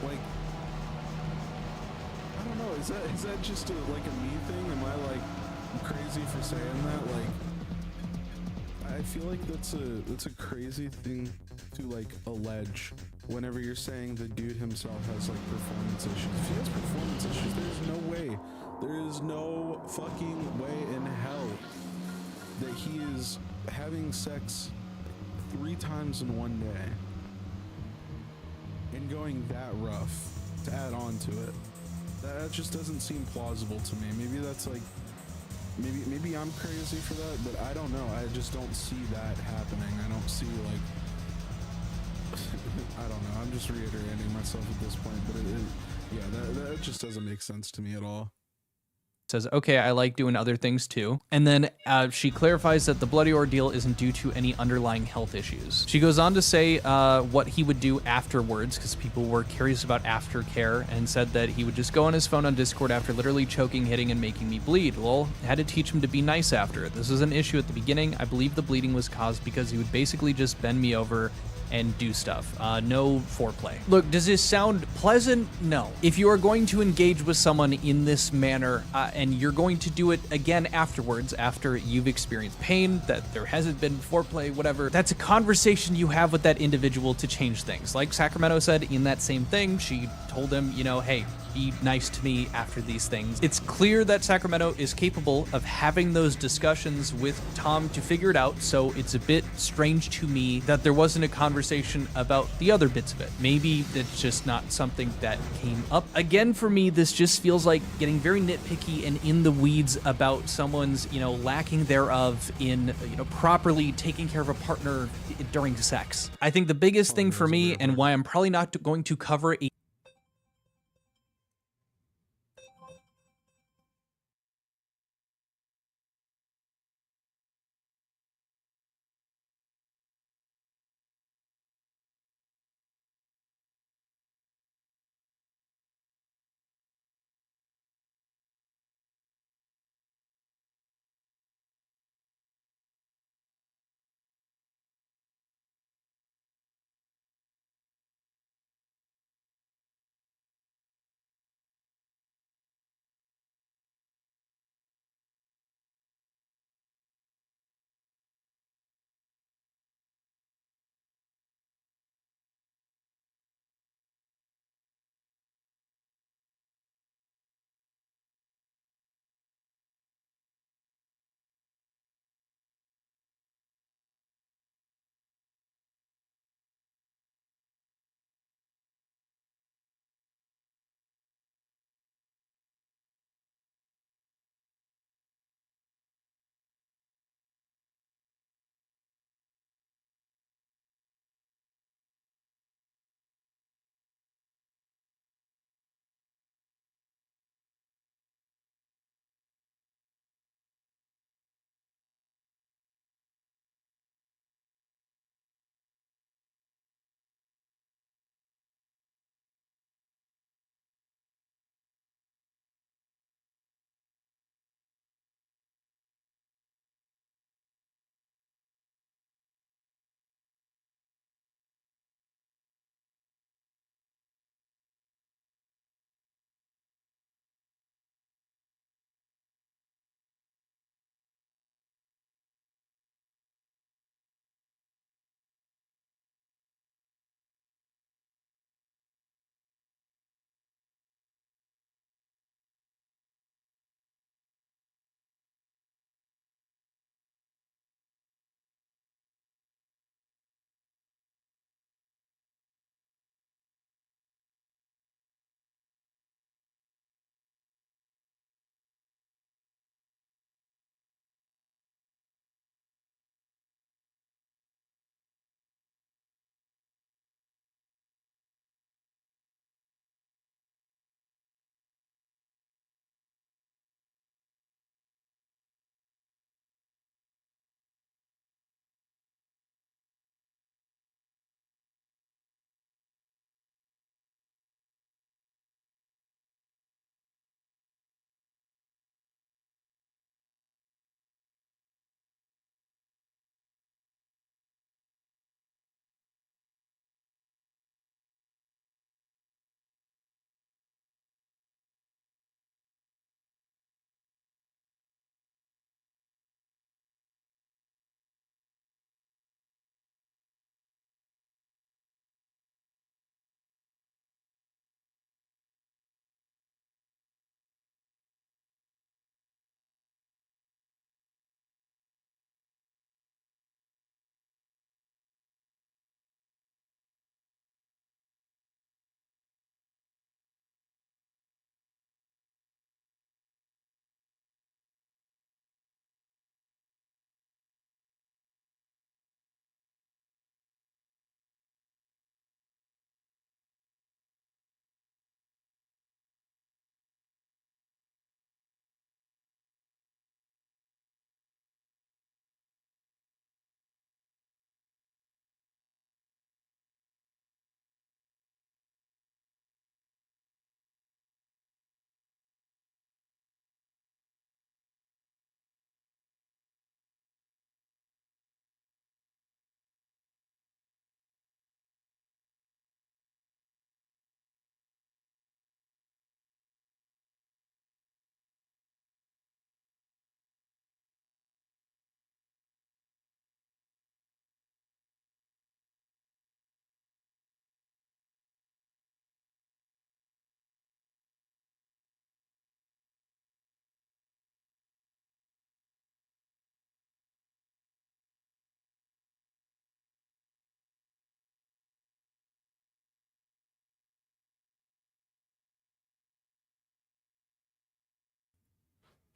Like, I don't know. Is that just like a me thing? Am I like crazy for saying that? Like, I feel like that's a crazy thing to like allege whenever you're saying the dude himself has like performance issues. If he has performance issues, there is no fucking way in hell that he is having sex 3 times in one day and going that rough to add on to it. That just doesn't seem plausible to me. Maybe that's like, maybe I'm crazy for that, but I don't know. I just don't see that happening. I don't see like, I don't know. I'm just reiterating myself at this point, but yeah, that just doesn't make sense to me at all. Says, okay, I like doing other things too. And then she clarifies that the bloody ordeal isn't due to any underlying health issues. She goes on to say what he would do afterwards, because people were curious about aftercare, and said that he would just go on his phone on Discord after literally choking, hitting, and making me bleed. Well, had to teach him to be nice after. This was an issue at the beginning. I believe the bleeding was caused because he would basically just bend me over and do stuff. No foreplay. Look, does this sound pleasant? No. If you are going to engage with someone in this manner, and you're going to do it again afterwards, after you've experienced pain, that there hasn't been foreplay, whatever, that's a conversation you have with that individual to change things. Like Sacramento said in that same thing, she told him, you know, hey, be nice to me after these things. It's clear that Sacramento is capable of having those discussions with Tom to figure it out, so it's a bit strange to me that there wasn't a conversation about the other bits of it. Maybe it's just not something that came up. Again, for me, this just feels like getting very nitpicky and in the weeds about someone's, you know, lacking thereof in, you know, properly taking care of a partner during sex. I think the biggest thing for me, and why I'm probably not going to cover a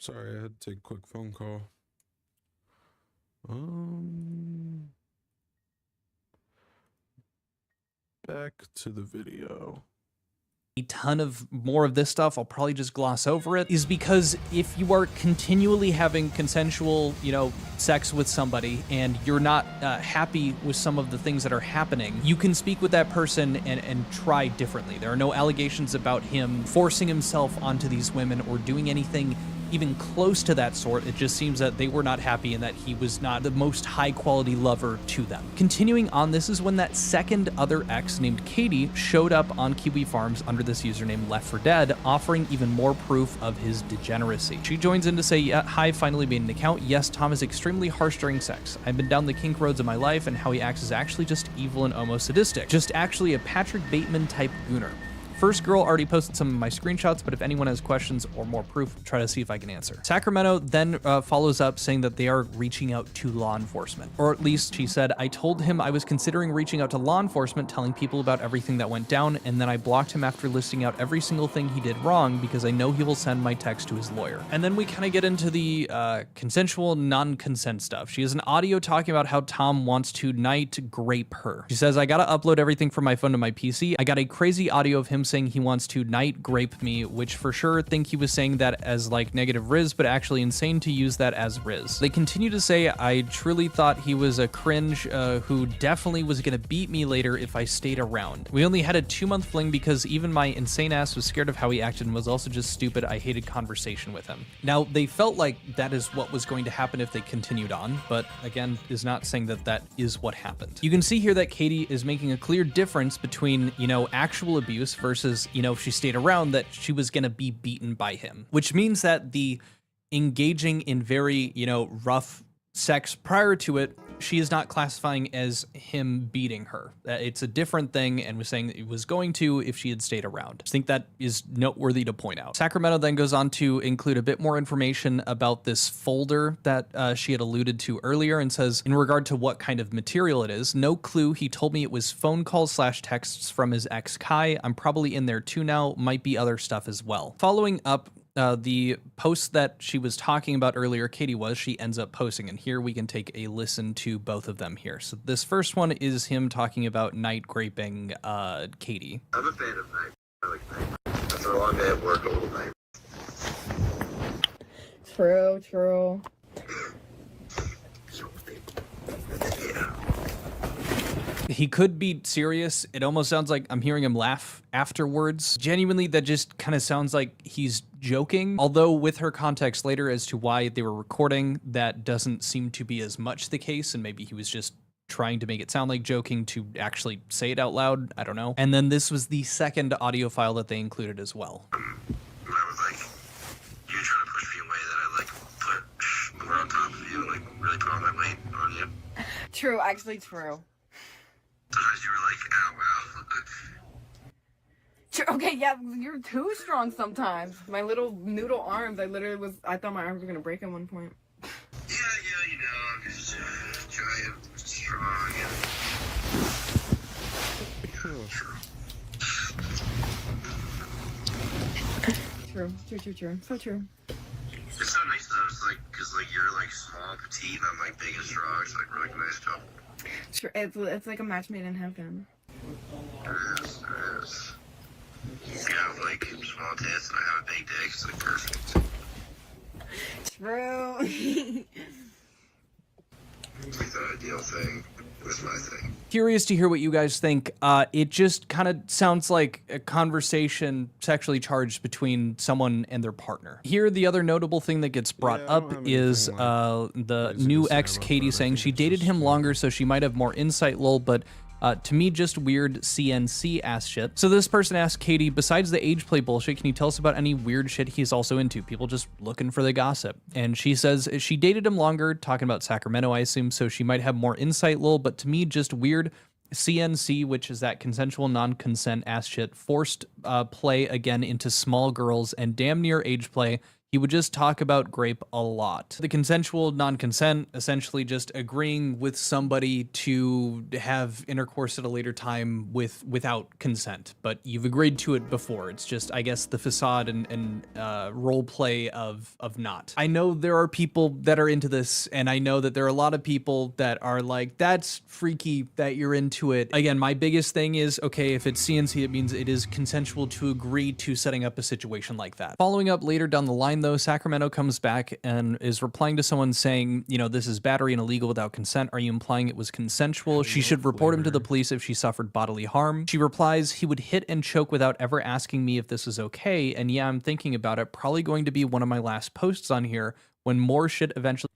Sorry, I had to take a quick phone call. Back to the video. A ton of more of this stuff, I'll probably just gloss over it, is because if you are continually having consensual, sex with somebody and you're not happy with some of the things that are happening, you can speak with that person and try differently. There are no allegations about him forcing himself onto these women or doing anything even close to that sort. It just seems that they were not happy and that he was not the most high quality lover to them. Continuing on, this is when that second other ex named Katie showed up on Kiwi Farms under this username Left 4 Dead, offering even more proof of his degeneracy. She joins in to say, yeah, hi, finally made an account. Yes, Tom is extremely harsh during sex. I've been down the kink roads of my life, and how he acts is actually just evil and almost sadistic. Just actually a Patrick Bateman type gooner. First girl already posted some of my screenshots, but if anyone has questions or more proof, try to see if I can answer. Sacramento then follows up saying that they are reaching out to law enforcement. Or at least she said, I told him I was considering reaching out to law enforcement, telling people about everything that went down, and then I blocked him after listing out every single thing he did wrong because I know he will send my text to his lawyer. And then we kind of get into the consensual non-consent stuff. She has an audio talking about how Tom wants to night grape her. She says, I gotta upload everything from my phone to my PC. I got a crazy audio of him saying he wants to night grape me, which for sure think he was saying that as like negative Riz, but actually insane to use that as Riz. They continue to say, I truly thought he was a cringe who definitely was gonna beat me later if I stayed around. We only had a 2-month fling because even my insane ass was scared of how he acted and was also just stupid. I hated conversation with him. Now, they felt like that is what was going to happen if they continued on, but again, is not saying that that is what happened. You can see here that Katie is making a clear difference between, actual abuse versus, if she stayed around, that she was going to be beaten by him, which means that the engaging in very, rough sex prior to it, she is not classifying as him beating her. It's a different thing, and was saying it was going to if she had stayed around. I think that is noteworthy to point out. Sacramento then goes on to include a bit more information about this folder that she had alluded to earlier, and says, in regard to what kind of material it is, no clue. He told me it was phone calls / texts from his ex Kai. I'm probably in there too now. Might be other stuff as well. Following up the post that she was talking about earlier, she ends up posting, and here we can take a listen to both of them here. So this first one is him talking about night graping Katie. I'm a fan of night. I like night. After a long day at work, a little night. True. He could be serious. It almost sounds like I'm hearing him laugh afterwards. Genuinely, that just kind of sounds like he's joking. Although with her context later as to why they were recording, that doesn't seem to be as much the case, and maybe he was just trying to make it sound like joking to actually say it out loud. I don't know. And then this was the second audio file that they included as well. I was like, you trying to push me away that I put more on top of you, really put all my weight on you. True, actually true. Sometimes you were like, ow, wow. True. Okay, yeah, you're too strong sometimes. My little noodle arms, I thought my arms were gonna break at one point. Yeah, I'm just giant, strong, True. So true. It's so nice though, cause you're small, petite, and I'm big and strong, it's really nice job. Sure, it's like a match made in heaven. It is. You have small tits and I have a big dick, it's perfect. True. It's the ideal thing. It's my thing. Curious to hear what you guys think. It just kind of sounds like a conversation sexually charged between someone and their partner. Here, the other notable thing that gets brought up is the new ex Katie saying she dated him longer, so she might have more insight, lol, but to me, just weird CNC ass shit. So this person asked Katie, besides the age play bullshit, can you tell us about any weird shit he's also into? People just looking for the gossip. And she says she dated him longer, talking about Sacramento, I assume, so she might have more insight, lol, but to me, just weird CNC, which is that consensual non-consent ass shit, forced play again into small girls, and damn near age play. he would just talk about Grape a lot. The consensual non-consent, essentially just agreeing with somebody to have intercourse at a later time without consent, but you've agreed to it before. It's just, I guess, the facade and role play of not. I know there are people that are into this, and I know that there are a lot of people that are like, that's freaky that you're into it. Again, my biggest thing is, okay, if it's CNC, it means it is consensual to agree to setting up a situation like that. Following up later down the line, though, Sacramento comes back and is replying to someone saying, you know, this is battery and illegal without consent. Are you implying it was consensual? She should report him to the police if she suffered bodily harm. She replies, he would hit and choke without ever asking me if this is okay. And yeah, I'm thinking about it. Probably going to be one of my last posts on here when more shit eventually.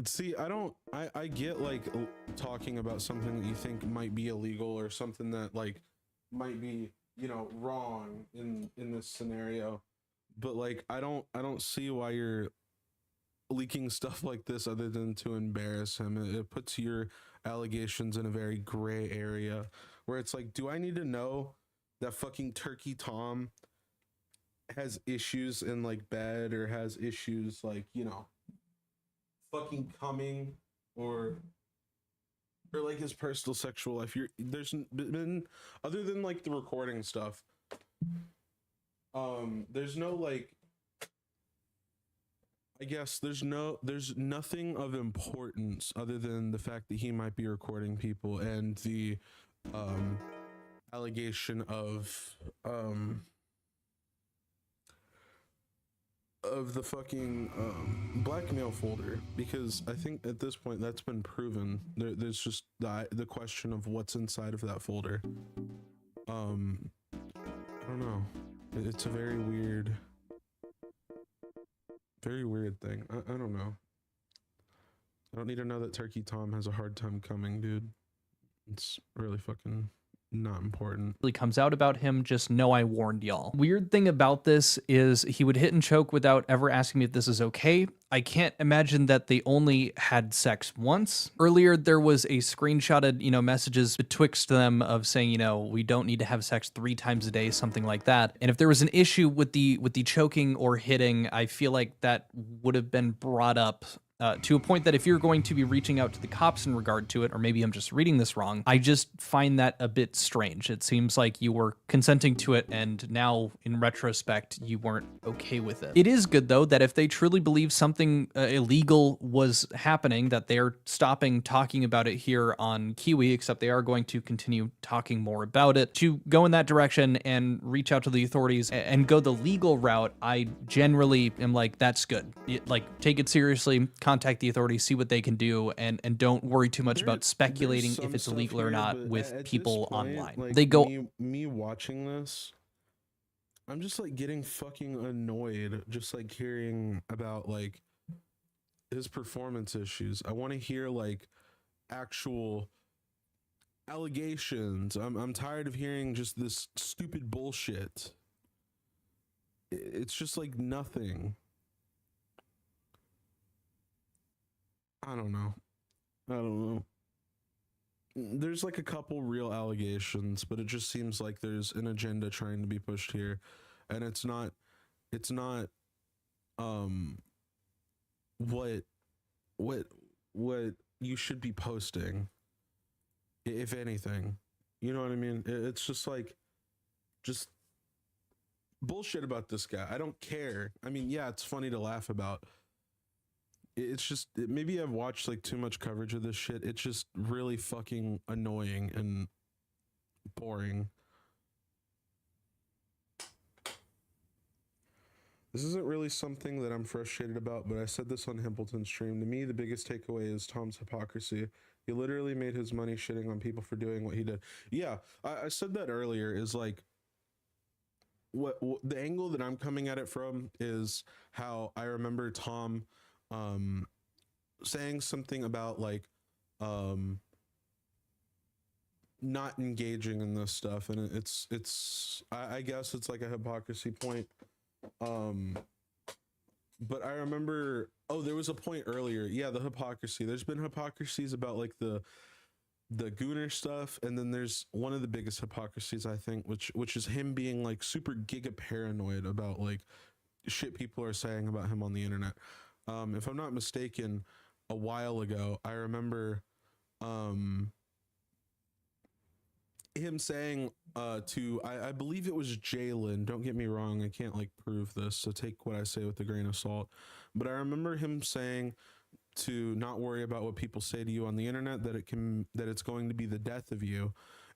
See, I get like talking about something that you think might be illegal or something that like might be, you know, wrong in this scenario. But like I don't see why you're leaking stuff like this other than to embarrass him. It puts your allegations in a very gray area where it's like, do I need to know that fucking Turkey Tom has issues in like bed or has issues like, you know, fucking coming or like his personal sexual life? There's been, other than like the recording stuff, there's no like, I guess there's nothing of importance other than the fact that he might be recording people and the allegation of the fucking blackmail folder, because I think at this point that's been proven. There's just the question of what's inside of that folder. I don't know. It's a very weird thing. I don't know. I don't need to know that Turkey Tom has a hard time coming, dude. It's really fucking not important. Comes out about him, just know I warned y'all. Weird thing about this is he would hit and choke without ever asking me if this is okay. I can't imagine that they only had sex once. Earlier, there was a screenshotted, you know, messages betwixt them of saying, you know, we don't need to have sex 3 times a day, something like that. And if there was an issue with the choking or hitting, I feel like that would have been brought up to a point that if you're going to be reaching out to the cops in regard to it, or maybe I'm just reading this wrong, I just find that a bit strange. It seems like you were consenting to it, and now in retrospect, you weren't okay with it. It is good, though, that if they truly believe something illegal was happening, that they're stopping talking about it here on Kiwi, except they are going to continue talking more about it. To go in that direction and reach out to the authorities and go the legal route, I generally am like, that's good. Like, take it seriously, contact the authorities, see what they can do, and don't worry too much about speculating if it's illegal or not with people online. Like, They go me watching this, I'm just like getting fucking annoyed just like hearing about like his performance issues. I want to hear like actual allegations. I'm tired of hearing just this stupid bullshit. It's just like nothing. I don't know. There's like a couple real allegations, but it just seems like there's an agenda trying to be pushed here, and it's not what you should be posting, if anything. You know what I mean? It's just like just bullshit about this guy. I don't care. I mean, yeah, it's funny to laugh about. It's just, maybe I've watched like too much coverage of this shit. It's just really fucking annoying and boring. This isn't really something that I'm frustrated about, but I said this on Himpleton's stream. To me, the biggest takeaway is Tom's hypocrisy. He literally made his money shitting on people for doing what he did. Yeah, I said that earlier, is like, what the angle that I'm coming at it from is how I remember Tom saying something about like not engaging in this stuff, and I guess it's like a hypocrisy point. But I remember, there was a point earlier, yeah, the hypocrisy. There's been hypocrisies about like the Gooner stuff, and then there's one of the biggest hypocrisies, I think, which is him being like super giga paranoid about like shit people are saying about him on the internet. If I'm not mistaken, a while ago, I remember him saying to I believe it was Jalen. Don't get me wrong, I can't like prove this, so take what I say with a grain of salt. But I remember him saying to not worry about what people say to you on the internet, that it's going to be the death of you,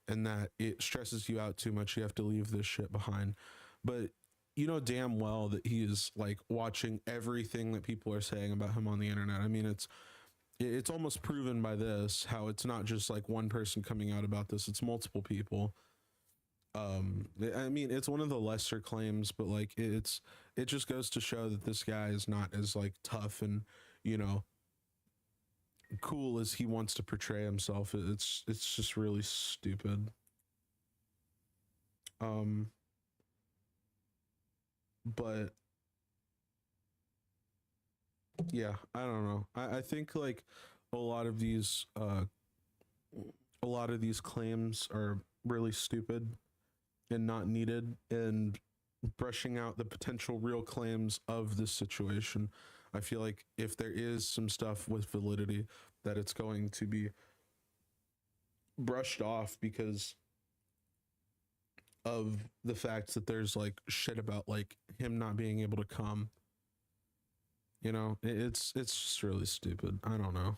and that it stresses you out too much. You have to leave this shit behind. But you know damn well that he is like watching everything that people are saying about him on the internet. I mean, it's almost proven by this, how it's not just like one person coming out about this, it's multiple people. I mean, it's one of the lesser claims, but like it just goes to show that this guy is not as like tough and, you know, cool as he wants to portray himself. It's just really stupid. But yeah, I don't know. I think like a lot of these claims are really stupid and not needed, and brushing out the potential real claims of this situation. I feel like if there is some stuff with validity, that it's going to be brushed off because of the fact that there's like shit about like him not being able to come. You know, it's just really stupid. I don't know.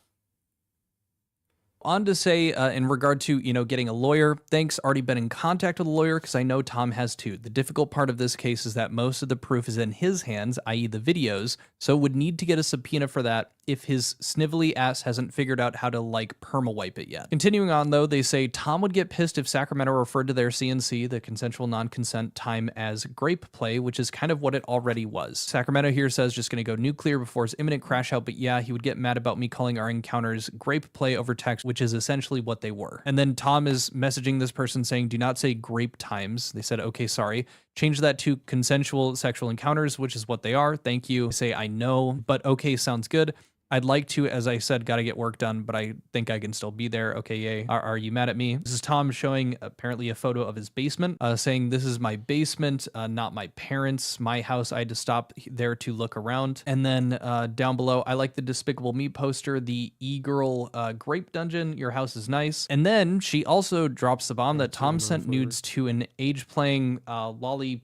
On to say, in regard to, you know, getting a lawyer, thanks, already been in contact with a lawyer, because I know Tom has too. The difficult part of this case is that most of the proof is in his hands, i.e. the videos, so would need to get a subpoena for that if his snivelly ass hasn't figured out how to, like, perma-wipe it yet. Continuing on, though, they say Tom would get pissed if Sacramento referred to their CNC, the consensual non-consent time, as grape play, which is kind of what it already was. Sacramento here says just gonna go nuclear before his imminent crash out, but yeah, he would get mad about me calling our encounters grape play over text, which is essentially what they were. And then Tom is messaging this person saying, do not say grape times. They said, okay, sorry. Change that to consensual sexual encounters, which is what they are. Thank you. Say, I know, but okay, sounds good. I'd like to, as I said, got to get work done, but I think I can still be there. Okay, yay. Are you mad at me? This is Tom showing apparently a photo of his basement, saying this is my basement, not my parents, my house. I had to stop there to look around. And then down below, I like the Despicable Me poster, the e-girl grape dungeon. Your house is nice. And then she also drops the bomb that Tom sent nudes to an age-playing lollipop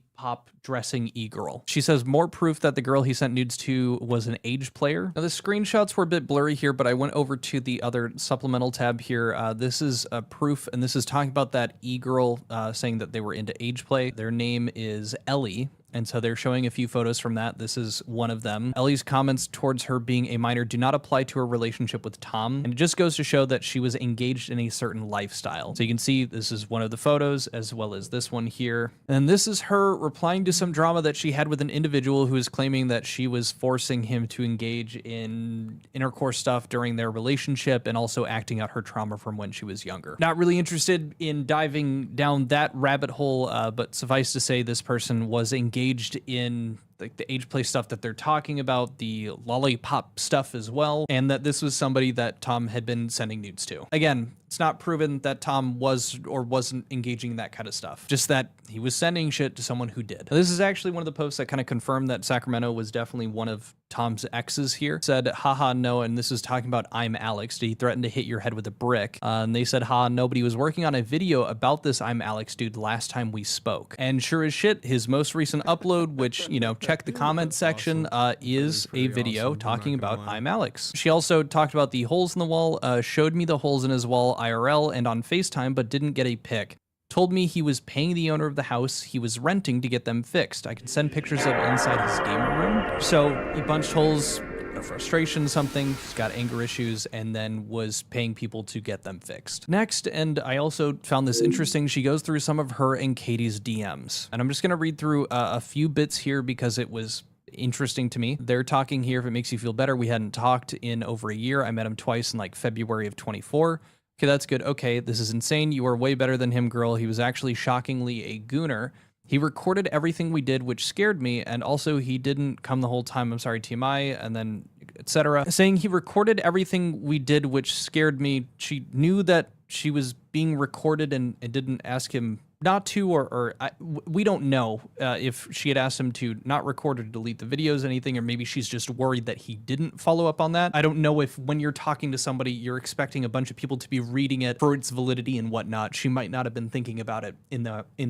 dressing e-girl. She says more proof that the girl he sent nudes to was an age player. Now the screenshots were a bit blurry here, but I went over to the other supplemental tab here. This is a proof, and this is talking about that e-girl saying that they were into age play. Their name is Ellie. And so they're showing a few photos from that. This is one of them. Ellie's comments towards her being a minor do not apply to her relationship with Tom. And it just goes to show that she was engaged in a certain lifestyle. So you can see this is one of the photos, as well as this one here. And this is her replying to some drama that she had with an individual who is claiming that she was forcing him to engage in intercourse stuff during their relationship, and also acting out her trauma from when she was younger. Not really interested in diving down that rabbit hole, but suffice to say this person was engaged in like the age play stuff that they're talking about, the lollipop stuff as well, and that this was somebody that Tom had been sending nudes to. Again, it's not proven that Tom was or wasn't engaging in that kind of stuff, just that he was sending shit to someone who did. Now, this is actually one of the posts that kind of confirmed that Sacramento was definitely one of Tom's exes here. Said, haha, no, and this is talking about I'm Alex. Did he threaten to hit your head with a brick? And they said, ha, nobody was working on a video about this I'm Alex dude last time we spoke. And sure as shit, his most recent upload, which, you know, check the comment section, is a video talking about I'm Alex. She also talked about the holes in the wall, showed me the holes in his wall IRL and on FaceTime, but didn't get a pic. Told me he was paying the owner of the house he was renting to get them fixed. I can send pictures of inside his gamer room. So he punched holes, frustration, something, he's got anger issues, and then was paying people to get them fixed. Next, and I also found this interesting, she goes through some of her and Katie's DMs. And I'm just gonna read through a few bits here because it was interesting to me. They're talking here, if it makes you feel better, we hadn't talked in over a year. I met him twice in like February of 24. Okay, that's good. Okay, this is insane. You are way better than him, girl. He was actually shockingly a gooner. He recorded everything we did, which scared me, and also he didn't come the whole time. I'm sorry, TMI, and then etc. Saying he recorded everything we did, which scared me. She knew that she was being recorded and didn't ask him not to, we don't know if she had asked him to not record or delete the videos, anything, or maybe she's just worried that he didn't follow up on that. I don't know if when you're talking to somebody, you're expecting a bunch of people to be reading it for its validity and whatnot. She might not have been thinking about it in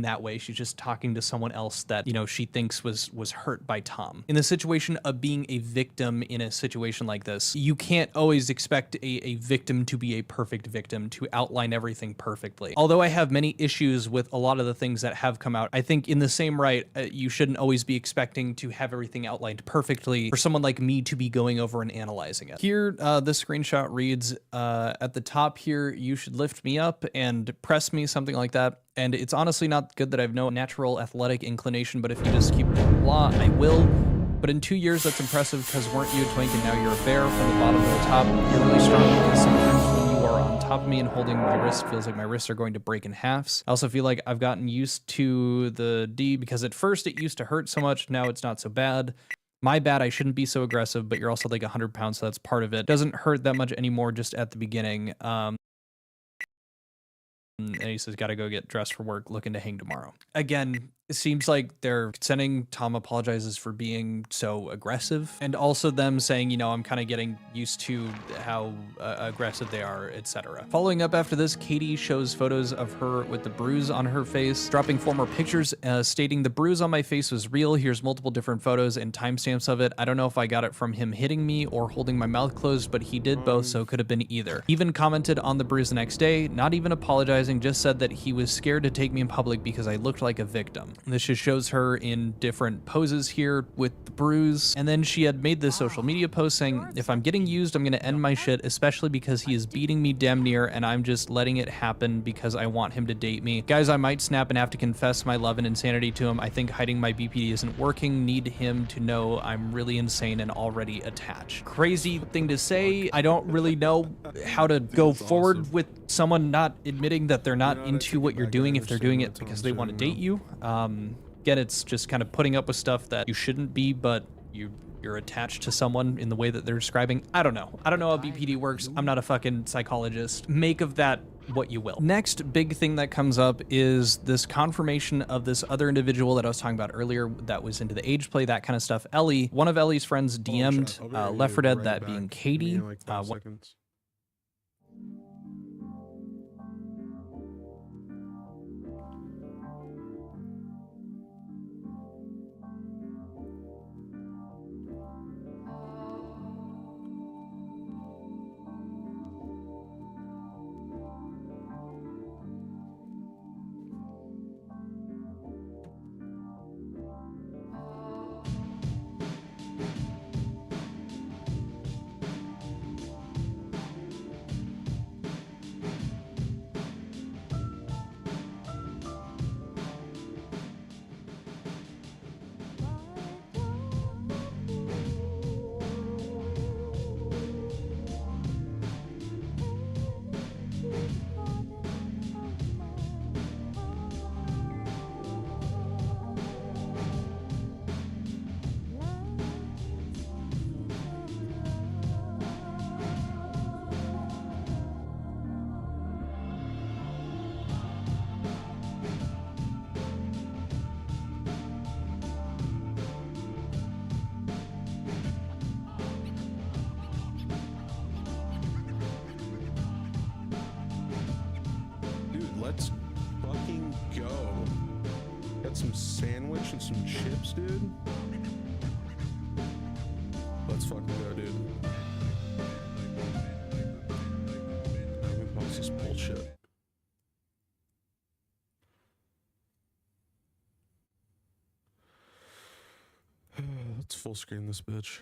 that way. She's just talking to someone else that, you know, she thinks was hurt by Tom. In the situation of being a victim in a situation like this, you can't always expect a victim to be a perfect victim, to outline everything perfectly. Although I have many issues with a lot of the things that have come out, I think in the same right, you shouldn't always be expecting to have everything outlined perfectly for someone like me to be going over and analyzing it. Here, this screenshot reads, at the top here, you should lift me up and press me, something like that. And it's honestly not good that I have no natural athletic inclination, but if you just keep blah, I will. But in 2 years, that's impressive, because weren't you a twink and now you're a bear from the bottom to the top? You're really strong, because sometimes when you are on top of me and holding my wrist, feels like my wrists are going to break in halves. I also feel like I've gotten used to the D, because at first it used to hurt so much, now it's not so bad. My bad, I shouldn't be so aggressive, but you're also like 100 pounds, so that's part of it. Doesn't hurt that much anymore just at the beginning. And he says, gotta go get dressed for work, looking to hang tomorrow. Again, it seems like they're sending Tom apologizes for being so aggressive, and also them saying, you know, I'm kind of getting used to how aggressive they are, etc. Following up after this, Katie shows photos of her with the bruise on her face, dropping 4 more pictures, stating the bruise on my face was real. Here's multiple different photos and timestamps of it. I don't know if I got it from him hitting me or holding my mouth closed, but he did both, so it could have been either. Even commented on the bruise the next day, not even apologizing, just said that he was scared to take me in public because I looked like a victim. This just shows her in different poses here with the bruise. And then she had made this social media post saying, if I'm getting used, I'm going to end my shit, especially because he is beating me damn near, and I'm just letting it happen because I want him to date me. Guys, I might snap and have to confess my love and insanity to him. I think hiding my BPD isn't working. Need him to know I'm really insane and already attached. Crazy thing to say. I don't really know how to go forward with someone not admitting that they're not into what you're doing if they're doing it because they want to date you. Again, it's just kind of putting up with stuff that you shouldn't be, but you're attached to someone in the way that they're describing. I don't know. I don't know how BPD works. I'm not a fucking psychologist. Make of that what you will. Next big thing that comes up is this confirmation of this other individual that I was talking about earlier that was into the age play, that kind of stuff. Ellie, one of Ellie's friends DM'd Left 4 Dead, that being Katie. Let's fucking go. Got some sandwich and some chips, dude. Let's fucking go, dude. Let me pause this bullshit. Let's full screen this bitch.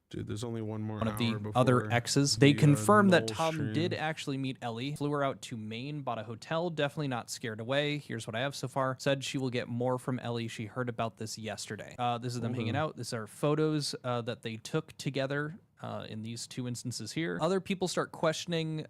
Dude, there's only one more. One of the other exes. They confirmed that Tom did actually meet Ellie, flew her out to Maine, bought a hotel, definitely not scared away. Here's what I have so far. Said she will get more from Ellie. She heard about this yesterday. This is them hanging out. These are photos that they took together in these two instances here. Other people start questioning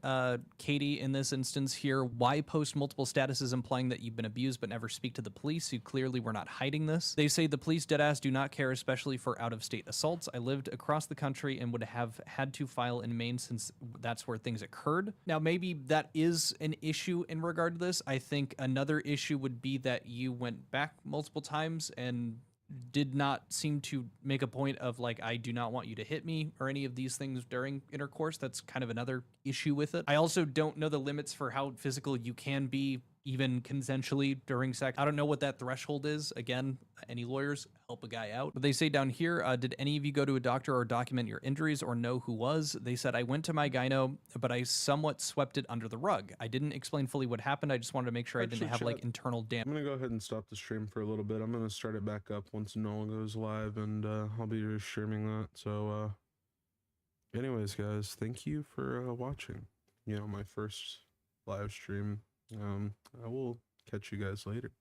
Katie in this instance here. Why post multiple statuses implying that you've been abused but never speak to the police? You clearly were not hiding this. They say the police deadass do not care, especially for out-of-state assaults. I lived across the country and would have had to file in Maine since that's where things occurred. Now, maybe that is an issue in regard to this. I think another issue would be that you went back multiple times and did not seem to make a point of like, I do not want you to hit me or any of these things during intercourse. That's kind of another issue with it. I also don't know the limits for how physical you can be even consensually during sex. I don't know what that threshold is. Again, any lawyers, help a guy out. But they say down here, did any of you go to a doctor or document your injuries or know who was? They said, I went to my gyno, but I somewhat swept it under the rug. I didn't explain fully what happened. I just wanted to make sure I didn't have like internal damage. I'm gonna go ahead and stop the stream for a little bit. I'm gonna start it back up once Noel goes live, and I'll be streaming that. So, anyways, guys, thank you for watching. You know, my first live stream. I will catch you guys later.